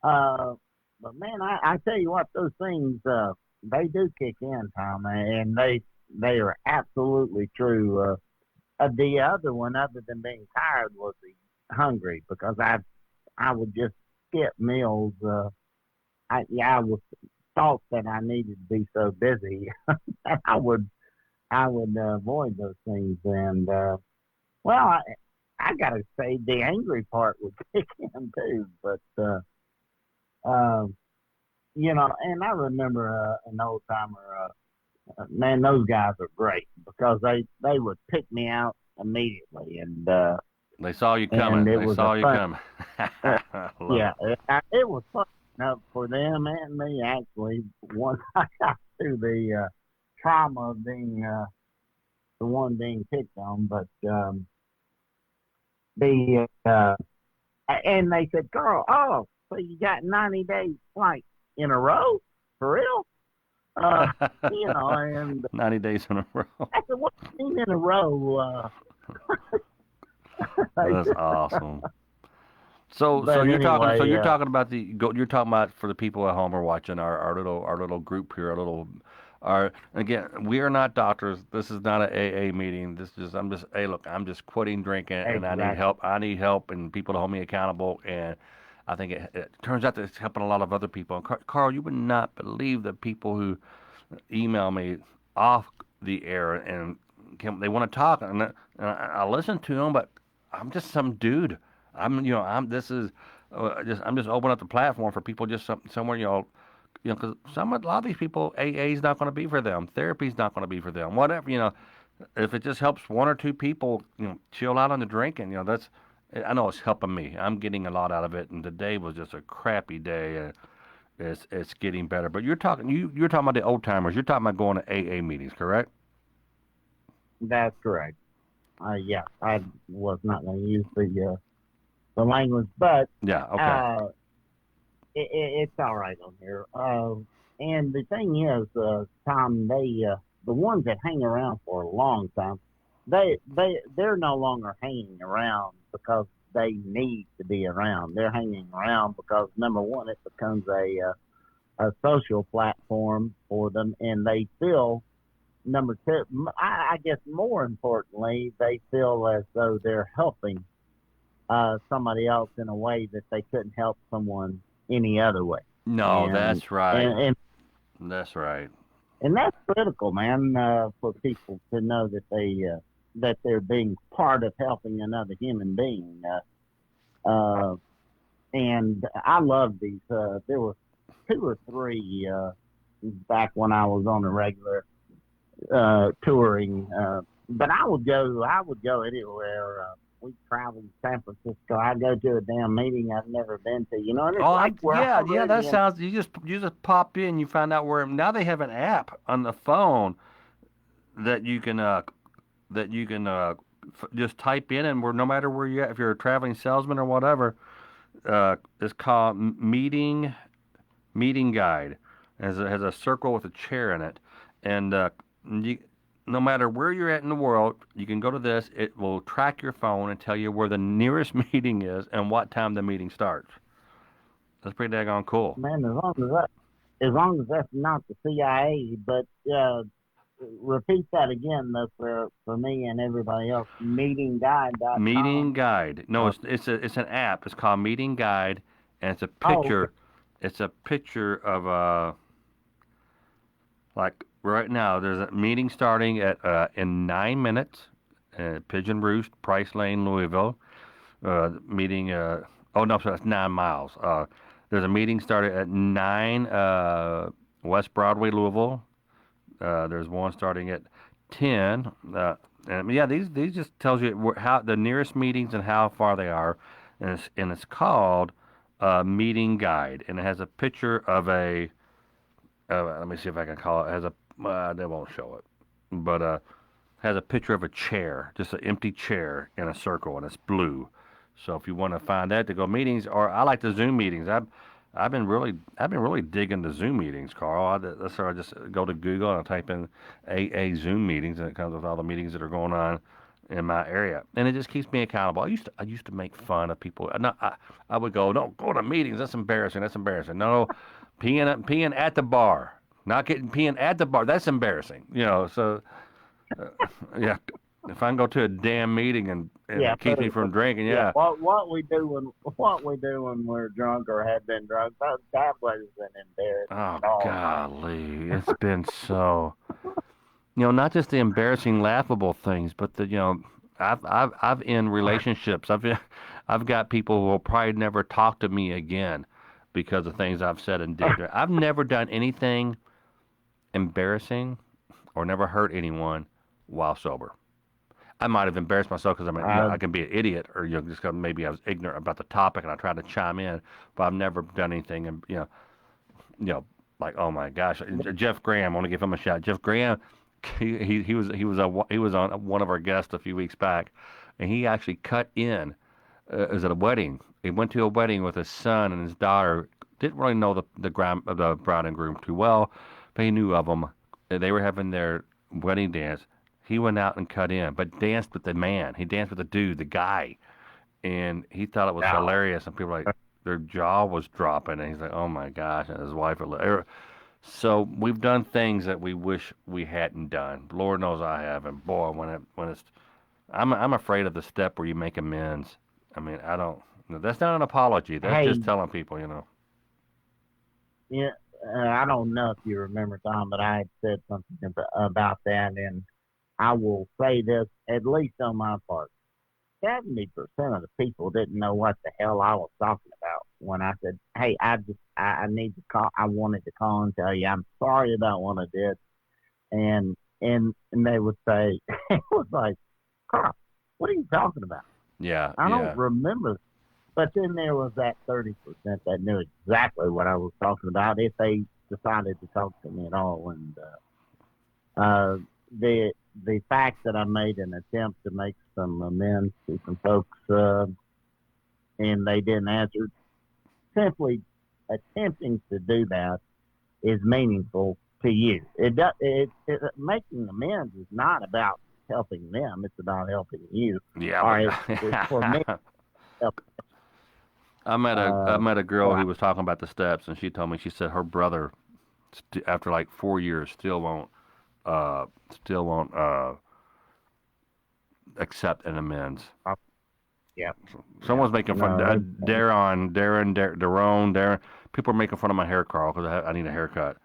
But man, I tell you what, those things they do kick in, Tom, and they are absolutely true. The other one, other than being tired, was the hungry because I would just skip meals. I was thought that I needed to be so busy that I would avoid those things. And well, I gotta say the angry part would kick in too. But and I remember an old timer. Man, those guys are great because they would pick me out immediately, and They saw you coming. it They was saw a you fun, coming. yeah, Love it was fun enough for them and me actually once I got through the trauma of being the one being picked on, but the and they said, Carl, oh, so you got 90 days flight in a row for real? it. And 90 days in a row. I said, what do you mean in a row? That's awesome. So But you're talking. So anyway, you're talking about you're talking about for the people at home who are watching our little group here, again, we are not doctors. This is not an AA meeting. Hey, look, I'm just quitting drinking and I need exactly. help. I need help and people to hold me accountable. And I think it turns out that it's helping a lot of other people. And Carl, you would not believe the people who email me off the air and they want to talk I listen to them, but I'm just some dude. I'm just opening up the platform for people just somewhere, because a lot of these people, AA is not going to be for them. Therapy is not going to be for them. Whatever, if it just helps one or two people, chill out on the drinking, I know it's helping me. I'm getting a lot out of it, and today was just a crappy day. It's getting better. But you're talking about the old timers. You're talking about going to AA meetings, correct? That's correct. Yeah, I was not going to use the language, but Yeah. Okay. it's all right on here. And the thing is, Tom, the ones that hang around for a long time, they're no longer hanging around because they need to be around. They're hanging around because number one, it becomes a social platform for them, and they feel. Number two, I guess more importantly, they feel as though they're helping somebody else in a way that they couldn't help someone any other way. No, And that's right. and That's right. and that's critical, man, for people to know that they're being part of helping another human being. And I love these. There were two or three back when I was on a regular touring. But I would go anywhere. We traveled to San Francisco. I go to a damn meeting I've never been to. And it's like we're yeah. That already in. sounds. You just pop in. You find out where. Now they have an app on the phone that you can just type in, and no matter where you're at, if you're a traveling salesman or whatever, it's called meeting guide. It has a circle with a chair in it, and no matter where you're at in the world, you can go to this. It will track your phone and tell you where the nearest meeting is and what time the meeting starts. That's pretty daggone cool. Man, as long as that's not the CIA, but repeat that again, though, for me and everybody else. Meetingguide.com. Meeting guide. No, it's an app. It's called Meeting Guide, and it's a Oh, picture. okay. It's a picture of like right now. There's a meeting starting at in 9 minutes. Pigeon Roost, Price Lane, Louisville. Meeting. Oh no, so that's 9 miles. There's a meeting started at 9 West Broadway, Louisville. There's one starting at 10. And yeah, these just tells you how the nearest meetings and how far they are, and it's called Meeting Guide, and it has a picture of a. Let me see if I can call it. It has a. They won't show it, but has a picture of a chair, just an empty chair in a circle, and it's blue. So if you want to find that to go meetings, or I like the Zoom meetings. I've been really digging the Zoom meetings, Carl. That's where I just go to Google and I type in AA Zoom meetings, and it comes with all the meetings that are going on in my area, and it just keeps me accountable. I used to make fun of people. No, I would go, no, go to meetings. That's embarrassing. That's embarrassing. No, peeing at the bar, not getting peeing at the bar. That's embarrassing. So uh, yeah, if I can go to a damn meeting and Yeah, it keeps me from drinking, yeah. yeah. What we do when we're drunk or have been drunk, that wasn't embarrassing Oh at all. golly, it's been so. Not just the embarrassing, laughable things, but I've in relationships. I've got people who will probably never talk to me again because of things I've said and did. I've never done anything embarrassing or never hurt anyone while sober. I might have embarrassed myself because I can be an idiot, or just 'cause maybe I was ignorant about the topic and I tried to chime in, but I've never done anything, and like, oh my gosh, Jeff Graham. I want to give him a shout. Jeff Graham, he was on one of our guests a few weeks back, and he actually cut in. It was at a wedding. He went to a wedding with his son and his daughter. Didn't really know the bride and groom too well, but he knew of them. They were having their wedding dance. He went out and cut in, but danced with the man. He danced with the dude, the guy, and he thought it was hilarious. And people were like, their jaw was dropping, and he's like, "Oh my gosh!" And his wife. So we've done things that we wish we hadn't done. Lord knows I have, and boy, I'm afraid of the step where you make amends. I mean, I don't. That's not an apology. That's just telling people. Yeah, I don't know if you remember, Tom, but I had said something about that, and I will say this, at least on my part. 70% of the people didn't know what the hell I was talking about when I said, "Hey, I need to call. I wanted to call and tell you I'm sorry about what I did," and they would say, "It was like, Carl, what are you talking about?" Yeah, I yeah. don't remember. But then there was that 30% that knew exactly what I was talking about if they decided to talk to me at all. And the fact that I made an attempt to make some amends to some folks and they didn't answer, simply attempting to do that is meaningful to you. Making amends is not about helping them; it's about helping you. Yeah. All right, for me. I met a girl who was talking about the steps, and she told me, she said her brother, after like 4 years, still won't accept an amends. Yeah. Someone's making fun. Darren. People are making fun of my hair, Carl, because I need a haircut.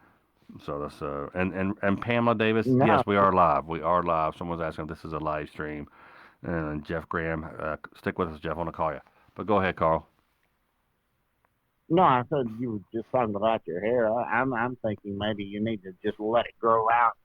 So that's and Pamela Davis. No. Yes, we are live. We are live. Someone's asking if this is a live stream. And Jeff Graham, stick with us, Jeff. I want to call you. But go ahead, Carl. No, I said you were just talking about your hair. I'm thinking maybe you need to just let it grow out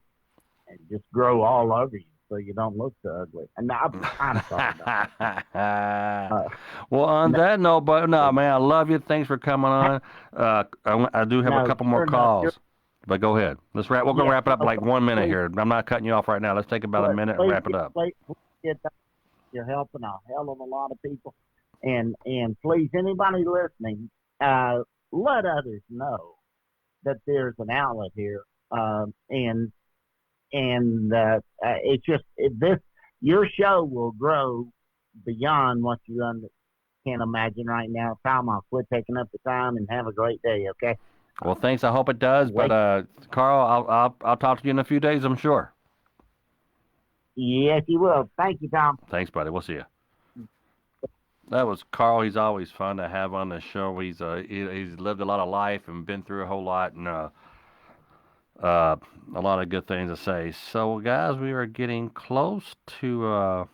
and just grow all over you so you don't look so ugly. And I'm kind of talking about that. Well, on that note, but no, man, I love you. Thanks for coming on. I do have a couple more calls, but go ahead. We're gonna wrap it up like 1 minute here. I'm not cutting you off right now. Let's take about a minute and wrap it up. You're helping a hell of a lot of people, and please, anybody listening, let others know that there's an outlet here, and it's just your show will grow beyond what you can imagine right now. Tom, I'll quit taking up the time and have a great day. Okay. Well, thanks. I hope it does. But Carl, I'll talk to you in a few days, I'm sure. Yes, you will. Thank you, Tom. Thanks, buddy. We'll see you. That was Carl. He's always fun to have on the show. He's lived a lot of life and been through a whole lot, and a lot of good things to say. So, guys, we are getting close to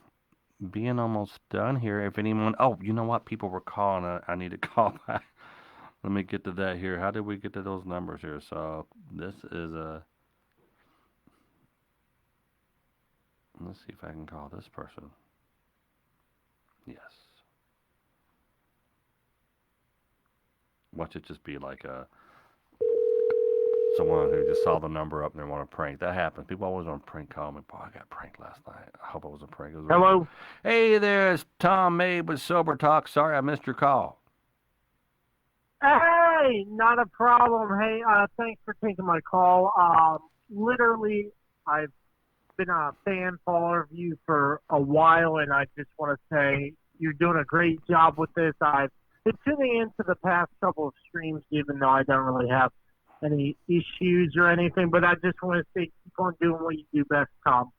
being almost done here. If anyone, you know what? People were calling. I need to call back. Let me get to that here. How did we get to those numbers here? So this is Let's see if I can call this person. Yes. Watch it just be like someone who just saw the number up and they want to prank. That happens. People always want to prank call me. Boy, I got pranked last night. I hope it was a prank. It was Hello? Hey there, it's Tom Mabe with Sober Talk. Sorry I missed your call. Hey, not a problem. Hey, thanks for taking my call. Literally, I've been a fan follower of you for a while, and I just want to say you're doing a great job with this. I've been tuning into the past couple of streams, even though I don't really have any issues or anything, but I just want to say keep on doing what you do best, Tom.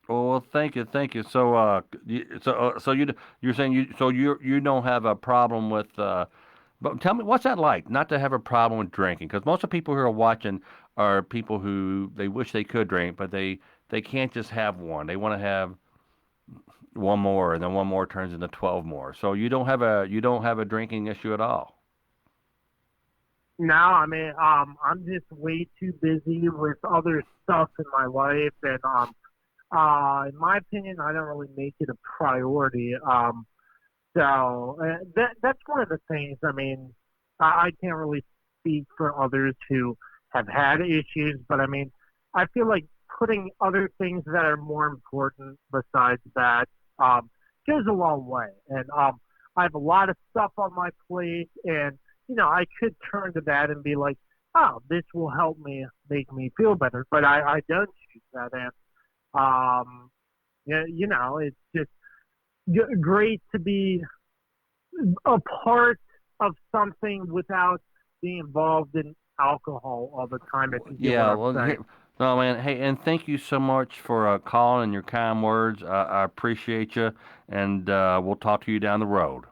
Well, thank you. So, you're saying you don't have a problem with, but tell me what's that like not to have a problem with drinking? Because most of the people who are watching are people who they wish they could drink, but they can't just have one. They want to have one more, and then one more turns into 12 more. So you don't have a drinking issue at all. No, I mean, I'm just way too busy with other stuff in my life, and in my opinion, I don't really make it a priority. That's one of the things. I mean, I can't really speak for others who have had issues, but I mean, I feel like putting other things that are more important besides that goes a long way. And I have a lot of stuff on my plate, and I could turn to that and be like, oh, this will help me make me feel better, but I don't choose that. And it's just great to be a part of something without being involved in alcohol all the time. If you get Yeah, what I'm well, saying. no, man. Hey, and thank you so much for calling and your kind words. I appreciate you, and we'll talk to you down the road.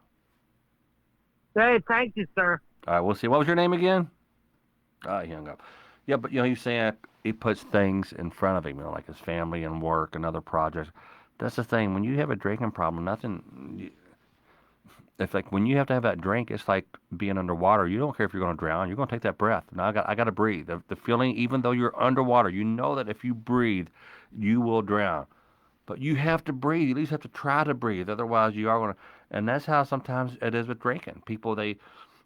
Hey, thank you, sir. All right, we'll see. What was your name again? He hung up. Yeah, but he's saying he puts things in front of him, like his family and work and other projects. That's the thing. When you have a drinking problem, it's like when you have to have that drink, it's like being underwater. You don't care if you're going to drown. You're going to take that breath. Now I got to breathe. The feeling, even though you're underwater, you know that if you breathe, you will drown. But you have to breathe. You at least have to try to breathe. Otherwise, you are going to. And that's how sometimes it is with drinking.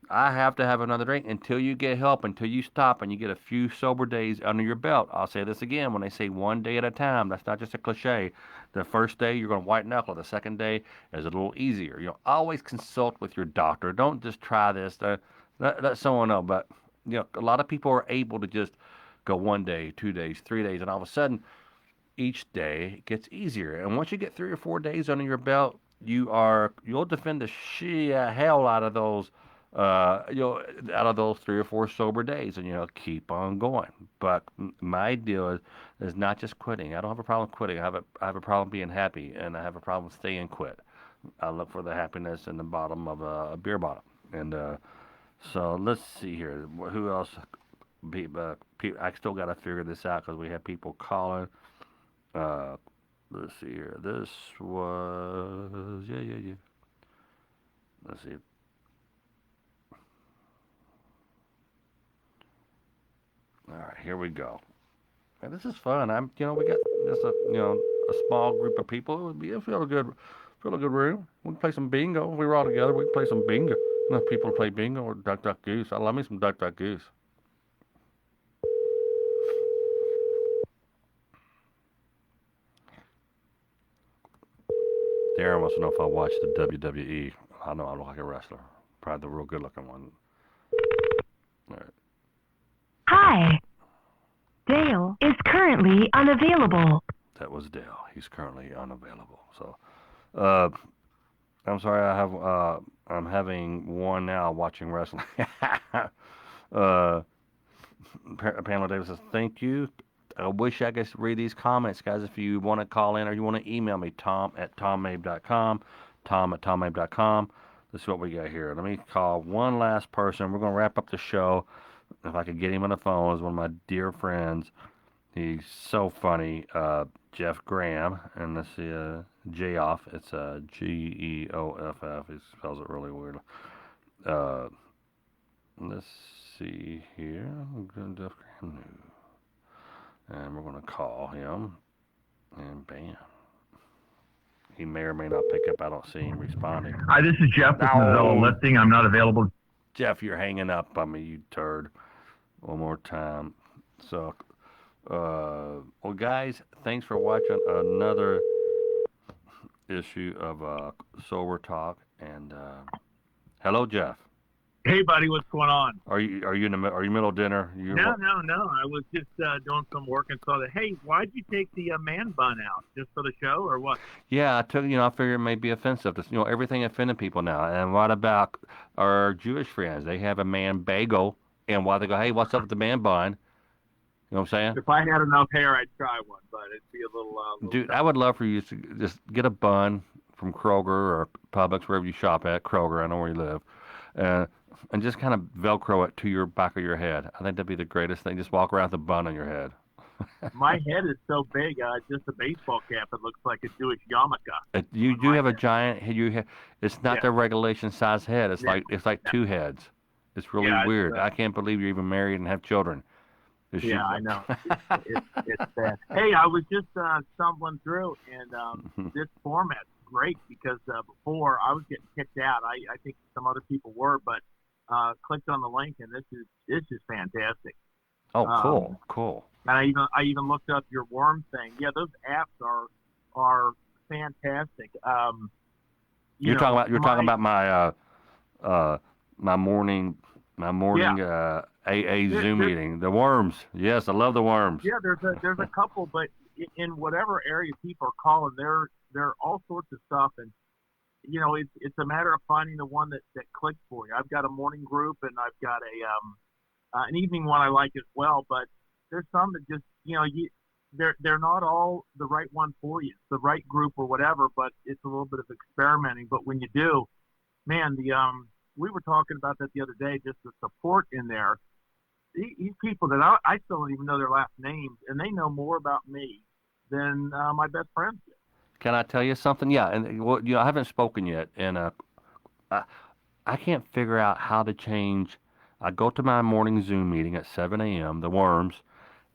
I have to have another drink until you get help, until you stop and you get a few sober days under your belt. I'll say this again when they say one day at a time. That's not just a cliche. The first day you're going to white knuckle. The second day is a little easier. Always consult with your doctor. Don't just try this. Let someone know. But a lot of people are able to just go 1 day, 2 days, 3 days, and all of a sudden each day gets easier. And once you get 3 or 4 days under your belt, you'll defend the hell out of those out of those 3 or 4 sober days, and keep on going. But my deal is not just quitting. I don't have a problem quitting. I have a problem being happy, and I have a problem staying quit. I look for the happiness in the bottom of a beer bottle. And so let's see here. Who else? I still got to figure this out because we have people calling. Let's see here. This was yeah. Let's see. All right, here we go. And this is fun. We got just a small group of people. It'll feel a good room. We can play some bingo. If we were all together, we can play some bingo. Enough people to play bingo or duck, duck, goose. I love me some duck, duck, goose. Darren wants to know if I watch the WWE. I know I look like a wrestler. Probably the real good-looking one. All right. Hi. Dale is currently unavailable. That was Dale. He's currently unavailable. So, I'm sorry. I'm having one now watching wrestling. Pamela Davis says, thank you. I wish I could read these comments, guys. If you want to call in or you want to email me, tom@tommabe.com, tom@tommabe.com. Let's see what we got here. Let me call one last person. We're going to wrap up the show. If I could get him on the phone, he's one of my dear friends. He's so funny. Jeff Graham. And let's see, Geoff. It's Geoff. He spells it really weird. Let's see here. Jeff Graham. And we're going to call him. And bam. He may or may not pick up. I don't see him responding. Hi, this is Jeff with No. Mazzella Listing. I'm not available. Jeff, you're hanging up on me, you turd. One more time. So, well, guys, thanks for watching another issue of Sober Talk. And hello, Jeff. Hey, buddy, what's going on? Are you middle of dinner? No. I was just doing some work and saw that. Hey, why'd you take the man bun out? Just for the show, or what? Yeah, I took. I figured it may be offensive. Everything offending people now. And what about our Jewish friends? They have a man bagel, and while they go, hey, what's up with the man bun? You know what I'm saying? If I had enough hair, I'd try one, but it'd be a little. Dude, I would love for you to just get a bun from Kroger or Publix, wherever you shop at. Kroger, I know where you live, and just kind of Velcro it to your back of your head. I think that'd be the greatest thing. Just walk around with a bun on your head. My head is so big, just a baseball cap. It looks like a Jewish yarmulke. You do have a giant head. It's not the regulation size head. It's like two heads. It's really weird. I can't believe you're even married and have children. I know. It's bad. Hey, I was just stumbling through, and this format's great because before I was getting kicked out. I think some other people were, but clicked on the link, and this is fantastic. Oh, cool. And I even looked up your worm thing. Yeah, those apps are fantastic. You're talking about my morning AA Zoom meeting. The worms. Yes, I love the worms. Yeah, there's a couple, but in whatever area people are calling, there are all sorts of stuff, and it's a matter of finding the one that clicks for you. I've got a morning group, and I've got an evening one I like as well. But there's some that just they're not all the right one for you. It's the right group or whatever, but it's a little bit of experimenting. But when you do, man, we were talking about that the other day. Just the support in there. These people that I still don't even know their last names, and they know more about me than my best friends do. Can I tell you something? Yeah, and I haven't spoken yet, and I can't figure out how to change. I go to my morning Zoom meeting at 7 a.m. The worms,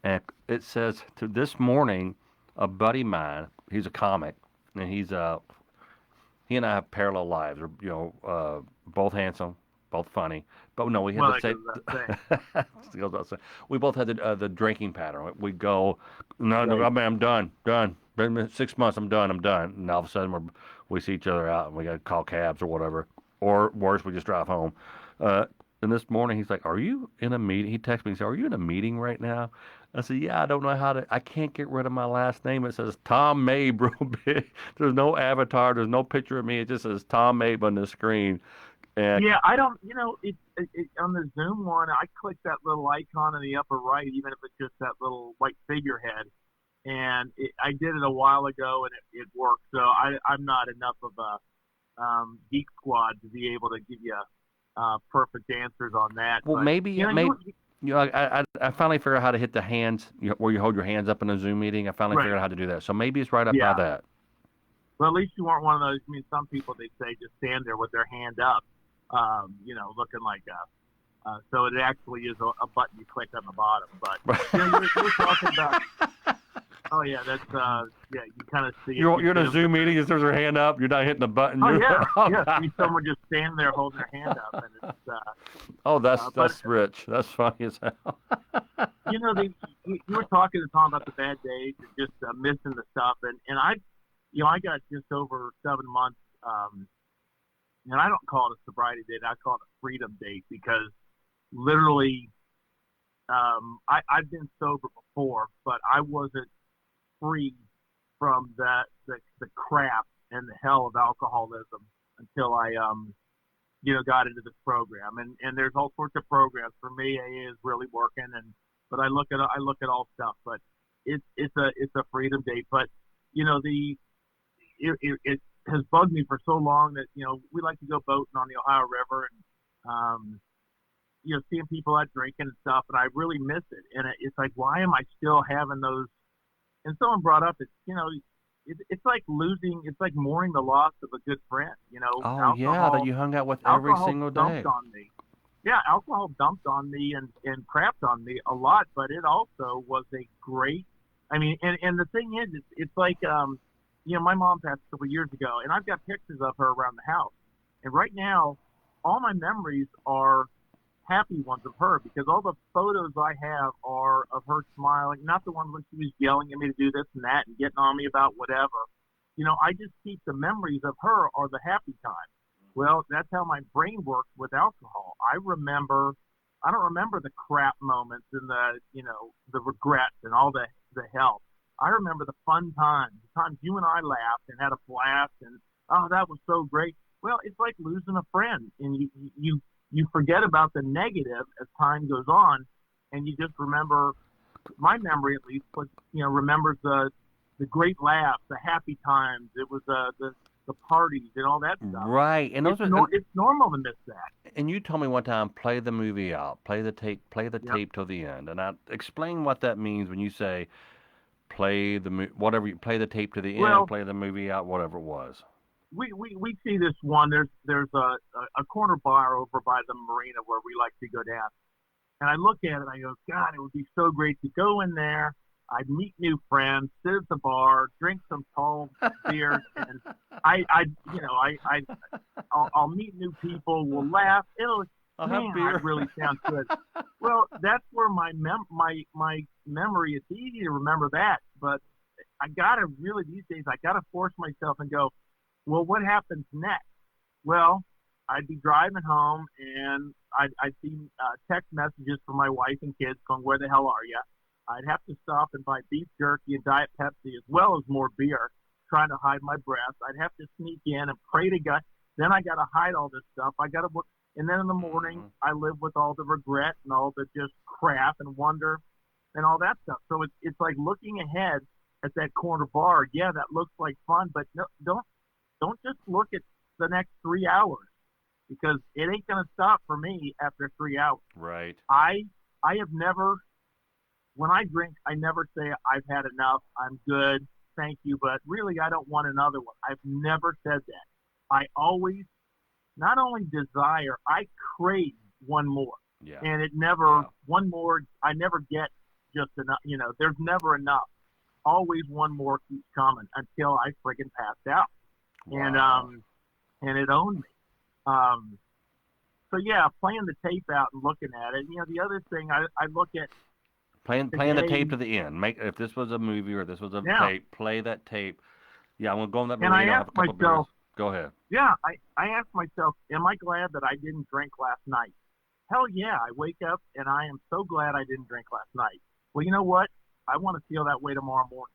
and it says to this morning, a buddy of mine. He's a comic, and he and I have parallel lives. Both handsome, both funny, but no, we had the same. We both had the drinking pattern. We go, no, I'm done. Been 6 months, I'm done. And all of a sudden we see each other out, and we got to call cabs or whatever, or worse, we just drive home. And this morning he's like, "Are you in a meeting?" He texted me and said, "Are you in a meeting right now?" I said, "Yeah, I don't know how to. I can't get rid of my last name. It says Tom Mabe real big. There's no avatar. There's no picture of me. It just says Tom Mabe on the screen." And yeah, I don't. It on the Zoom one, I click that little icon in the upper right, even if it's just that little white figurehead. And I did it a while ago, and it worked. So I'm not enough of a geek squad to be able to give you perfect answers on that. Well, but, I finally figured out how to hit the hands, where you hold your hands up in a Zoom meeting. I finally figured out how to do that. So maybe it's right up by that. Well, at least you weren't one of those. I mean, some people, they say just stand there with their hand up, looking like so it actually is a button you click on the bottom. But you're talking about. Oh yeah, that's you kind of see. You're in a Zoom meeting. If there's your hand up, you're not hitting the button. Oh yeah. See someone just standing there holding their hand up, and it's. That's rich. That's funny as hell. You were talking to Tom about the bad days and just missing the stuff, and I got just over 7 months, and I don't call it a sobriety date. I call it a freedom date because literally, I've been sober before, but I wasn't free from the crap and the hell of alcoholism until I got into this program, and there's all sorts of programs. For me, AA is really working, but I look at all stuff, but it's a freedom date. But it has bugged me for so long that we like to go boating on the Ohio River and seeing people out drinking and stuff, and I really miss it. And it's like, why am I still having those? And someone brought up it's like losing. It's like mourning the loss of a good friend. Oh yeah, that you hung out with every single day. On me. Yeah, alcohol dumped on me and crapped on me a lot, but it also was a great. I mean, and the thing is, it's like my mom passed a couple of years ago, and I've got pictures of her around the house. And right now, all my memories are happy ones of her because all the photos I have are of her smiling, not the ones when she was yelling at me to do this and that and getting on me about whatever. I just keep the memories of her are the happy times. Well, that's how my brain works with alcohol. I don't remember the crap moments and the regrets and all the hell. I remember the fun times, the times you and I laughed and had a blast and, oh, that was so great. Well, it's like losing a friend, and you forget about the negative as time goes on, and you just remember, my memory at least, remembers the great laughs, the happy times. It was the parties and all that stuff. Right, and it's normal to miss that. And you told me one time, play the movie out, play the tape Yep. till the end. And I explain what that means when you say play play the tape to the end, play the movie out, whatever it was. We see this one. There's a corner bar over by the marina where we like to go down, and I look at it and I go, God, it would be so great to go in there. I'd meet new friends, sit at the bar, drink some tall beers, and I'll meet new people. We'll laugh. It really sounds good. Well, that's where my memory. It's easy to remember that, but these days I gotta force myself and go, well, what happens next? Well, I'd be driving home and I'd see text messages from my wife and kids going, where the hell are you? I'd have to stop and buy beef jerky and Diet Pepsi as well as more beer, trying to hide my breath. I'd have to sneak in and pray to God. Then I got to hide all this stuff. I got to work. And then in the morning, I live with all the regret and all the just crap and wonder and all that stuff. So it's like looking ahead at that corner bar. Yeah, that looks like fun, but no, don't just look at the next 3 hours because it ain't going to stop for me after 3 hours. Right. I have never, when I drink, I never say I've had enough. I'm good. Thank you. But really, I don't want another one. I've never said that. I always not only desire, I crave one more. Yeah. And it never, one more, I never get just enough. There's never enough. Always one more keeps coming until I friggin' passed out. Wow. And it owned me. So yeah, playing the tape out and looking at it. The other thing I look at playing the tape to the end. If this was a movie or this was a tape, play that tape. Yeah, I'm gonna go on that. And I ask myself, go ahead. Yeah, I ask myself, am I glad that I didn't drink last night? Hell yeah, I wake up and I am so glad I didn't drink last night. Well, you know what? I want to feel that way tomorrow morning.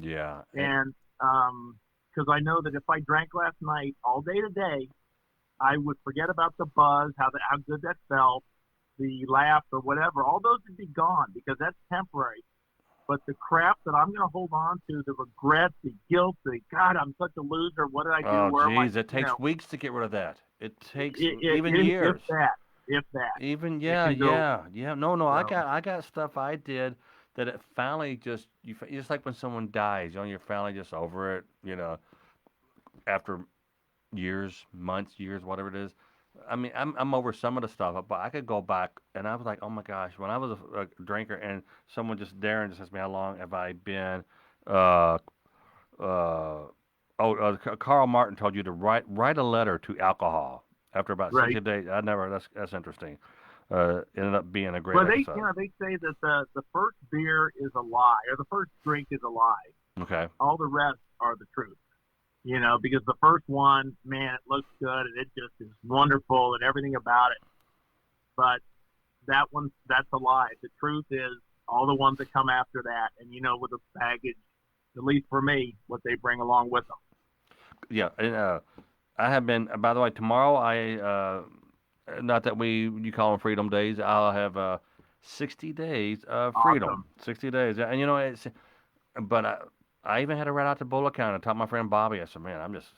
Yeah. And because I know that if I drank last night all day today, I would forget about the buzz, how good that felt, the laugh or whatever. All those would be gone because that's temporary. But the crap that I'm going to hold on to, the regret, the guilt, the God, I'm such a loser. What did I do? Oh, geez, it takes weeks to get rid of that. It takes even years. If that. Even yeah. No. I got stuff I did that it finally just like when someone dies, you're finally just over it. After years, months, years, whatever it is. I mean, I'm over some of the stuff, but I could go back and I was like, oh my gosh, when I was a drinker and someone Darren just asked me how long have I been, Carl Martin told you to write a letter to alcohol after about 60 days. That's interesting. Ended up being a great episode. They say that the first beer is a lie or the first drink is a lie. Okay. All the rest are the truth. Because the first one, man, it looks good and it just is wonderful and everything about it. But that's a lie. The truth is all the ones that come after that and, with the baggage, at least for me, what they bring along with them. Yeah. And, I have been, by the way, tomorrow not that you call them freedom days, I'll have 60 days of freedom. Awesome. 60 days. And, but I even had to ride out to Boulder County and talk to my friend Bobby. I said, man, I'm just,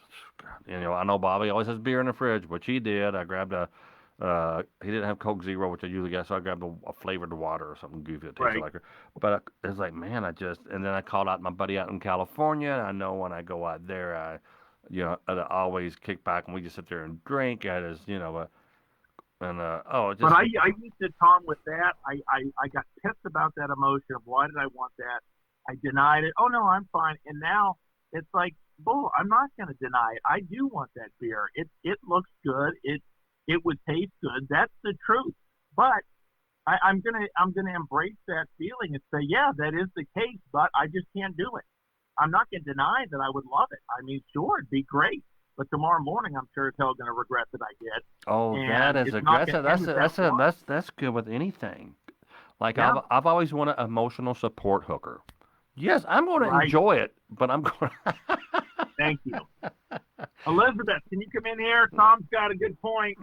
I know Bobby always has beer in the fridge, which he did. I grabbed he didn't have Coke Zero, which I usually get, so I grabbed a flavored water or something goofy that tasted like her. But it was like, man, and then I called out my buddy out in California. And I know when I go out there, I always kick back and we just sit there and drink. But I used to, Tom, with that, I got pissed about that emotion of why did I want that? I denied it. Oh, no, I'm fine. And now It's like, bull. I'm not going to deny it. I do want that beer. It looks good. It would taste good. That's the truth. But I'm gonna embrace that feeling and say, yeah, that is the case. But I just can't do it. I'm not going to deny that I would love it. I mean, sure, it'd be great. But tomorrow morning, I'm sure as hell going to regret that I did. Oh, And that is it's a not that's gonna a, end with that one. that's good with anything. Like Yeah. I've always wanted an emotional support hooker. Yes, I'm going to Right. enjoy it, but I'm going. Thank you. Elizabeth, can you come in here? Tom's got a good point.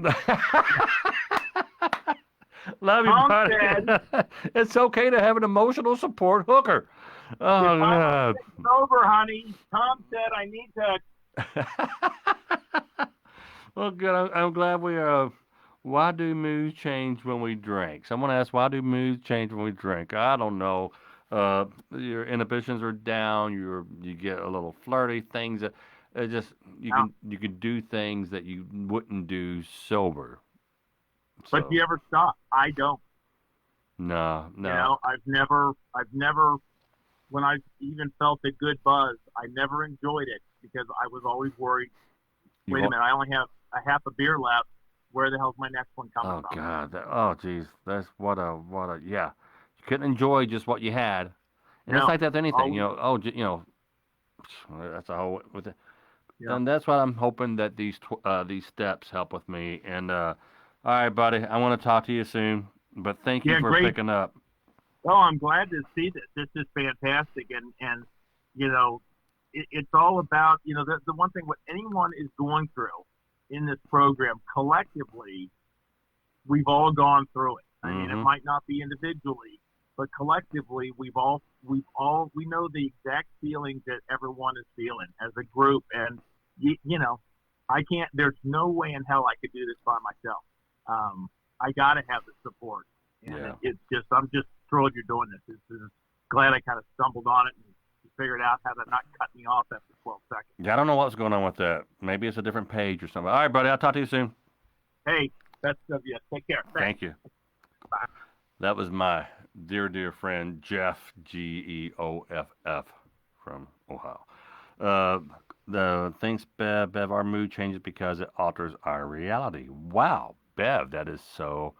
Love you, Tom buddy. It's okay to have an emotional support hooker. Oh, If God. I'm sober, honey, Tom said I need to. Well, good. I'm glad we why do moods change when we drink? Someone asked, why do moods change when we drink? I don't know. Your inhibitions are down. You get a little flirty. Things that just you can do things that you wouldn't do sober. But So, do you ever stop? I don't. no. You know, I've never, when I've even felt a good buzz, I never enjoyed it because I was always worried. You Wait a won't- minute, I only have a half a beer left. Where the hell's my next one coming Oh from? God! Oh jeez, that's what a yeah. You couldn't enjoy just what you had, and it's No. like that with anything. Always. That's a whole with it. Yeah. And that's what I'm hoping that these steps help with me. And all right, buddy, I want to talk to you soon. But thank you Yeah, for great. picking up. Oh, I'm glad to see this. This is fantastic, and you know, it's all about the one thing what anyone is going through in this program collectively, we've all gone through it. I mean, it Mhm. might not be individually, but collectively, we know the exact feelings that everyone is feeling as a group, and I can't. There's no way in hell I could do this by myself. I got to have the support, and Yeah. it's just I'm just thrilled you're doing this. This is glad I kind of stumbled on it and figured out how to not cut me off after 12 seconds. Yeah, I don't know what's going on with that. Maybe it's a different page or something. All right, buddy, I'll talk to you soon. Hey, best of you. Take care. Thanks. Thank you. Bye. That was my dear friend Jeff, Geoff, from Ohio. Thanks, Bev. Bev, our mood changes because it alters our reality. Wow, Bev, that is so.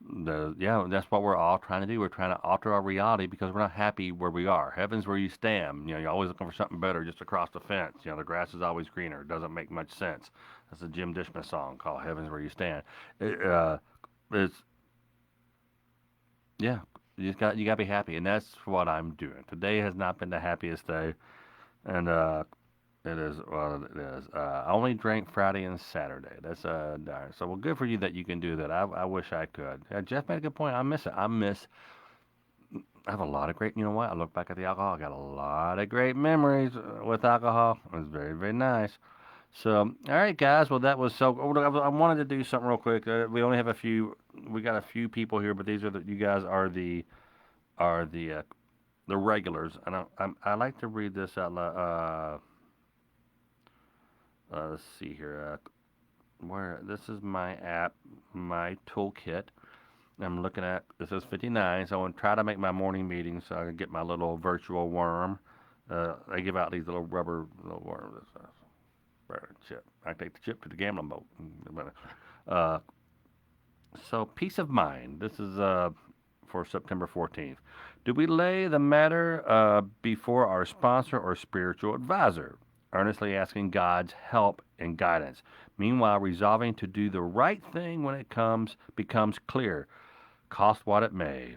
That's what we're all trying to do. We're trying to alter our reality because we're not happy where we are. Heaven's where you stand. You're always looking for something better just across the fence. The grass is always greener. It doesn't make much sense. That's a Jim Dishman song called "Heaven's Where You Stand." It's yeah. You gotta be happy, and that's what I'm doing. Today has not been the happiest day, and it is what it is. I only drank Friday and Saturday. That's darn. So well, good for you that you can do that. I wish I could. Jeff made a good point. I miss it. I have a lot of great. You know what? I look back at the alcohol. I got a lot of great memories with alcohol. It was very very nice. So all right, guys. Well, that was so. I wanted to do something real quick. We only have a few. We got a few people here, but these are you guys are the regulars. And I like to read this out loud. Let's see here. Where this is my app, my toolkit. I'm looking at this is 59, so I'm gonna try to make my morning meeting so I can get my little virtual worm. They give out these little rubber little worms. Chip. I take the chip to the gambling boat. So peace of mind. This is for September 14th. Do we lay the matter before our sponsor or spiritual advisor? Earnestly asking God's help and guidance. Meanwhile, resolving to do the right thing when it becomes clear, cost what it may.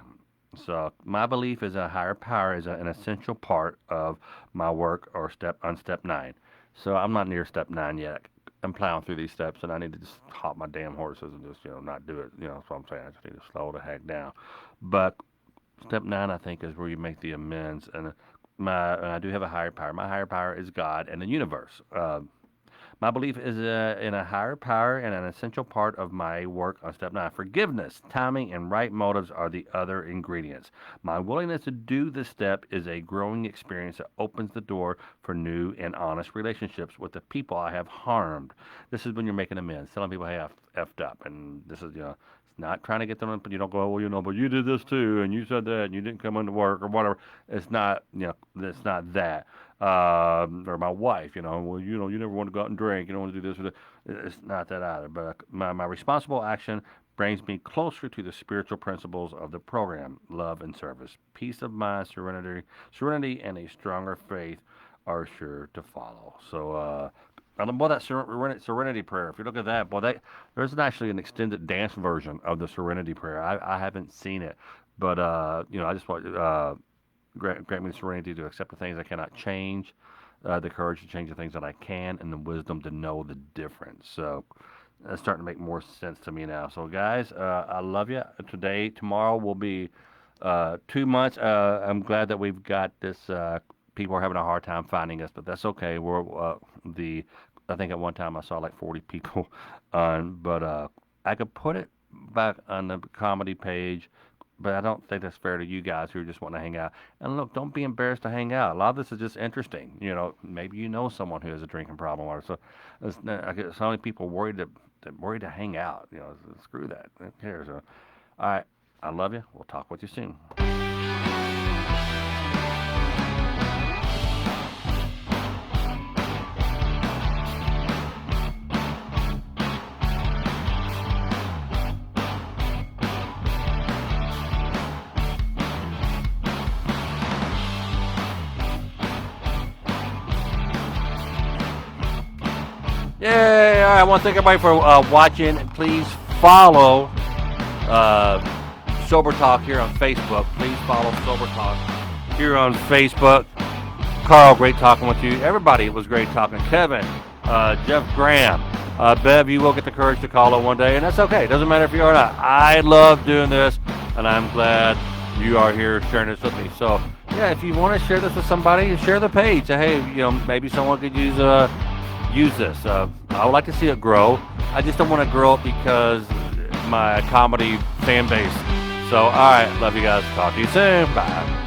So my belief is a higher power is an essential part of my work or on step 9. So I'm not near step 9 yet. I'm plowing through these steps, and I need to just hop my damn horses and just not do it. That's what I'm saying. I just need to slow the heck down. But step 9, I think, is where you make the amends. And I do have a higher power. My higher power is God and the universe. My belief is in a higher power and an essential part of my work on step 9. Forgiveness, timing, and right motives are the other ingredients. My willingness to do this step is a growing experience that opens the door for new and honest relationships with the people I have harmed. This is when you're making amends, telling people, hey, I effed up. And this is, it's not trying to get them, but you don't go, well, but you did this too, and you said that, and you didn't come into work or whatever. It's not, it's not that. or my wife, well, you never want to go out and drink, you don't want to do this or that. It's not that either. But my responsible action brings me closer to the spiritual principles of the program: love and service, peace of mind, serenity, and a stronger faith are sure to follow. So, boy, that serenity prayer. If you look at that, boy, there's actually an extended dance version of the serenity prayer. I haven't seen it, but I just want grant me the serenity to accept the things I cannot change, the courage to change the things that I can, and the wisdom to know the difference. So it's starting to make more sense to me now. So, guys, I love you. Tomorrow will be 2 months. I'm glad that we've got this. People are having a hard time finding us, but that's okay. I think at one time I saw like 40 people on, but I could put it back on the comedy page, but I don't think that's fair to you guys who just want to hang out. And look, don't be embarrassed to hang out. A lot of this is just interesting. Maybe someone who has a drinking problem, or so. I get so many people worried to hang out. Screw that. Who cares? All right, I love you. We'll talk with you soon. Yay! All right, I want to thank everybody for watching. Please follow Sober Talk here on Facebook. Please follow Sober Talk here on Facebook. Carl, great talking with you. Everybody, it was great talking. Kevin, Jeff Graham, Bev, you will get the courage to call it one day, and that's okay. It doesn't matter if you are or not. I love doing this, and I'm glad you are here sharing this with me. So, yeah, if you want to share this with somebody, share the page. Say, hey, maybe someone could use this. I would like to see it grow. I just don't want to grow it because my comedy fan base. So, all right, love you guys. Talk to you soon. Bye.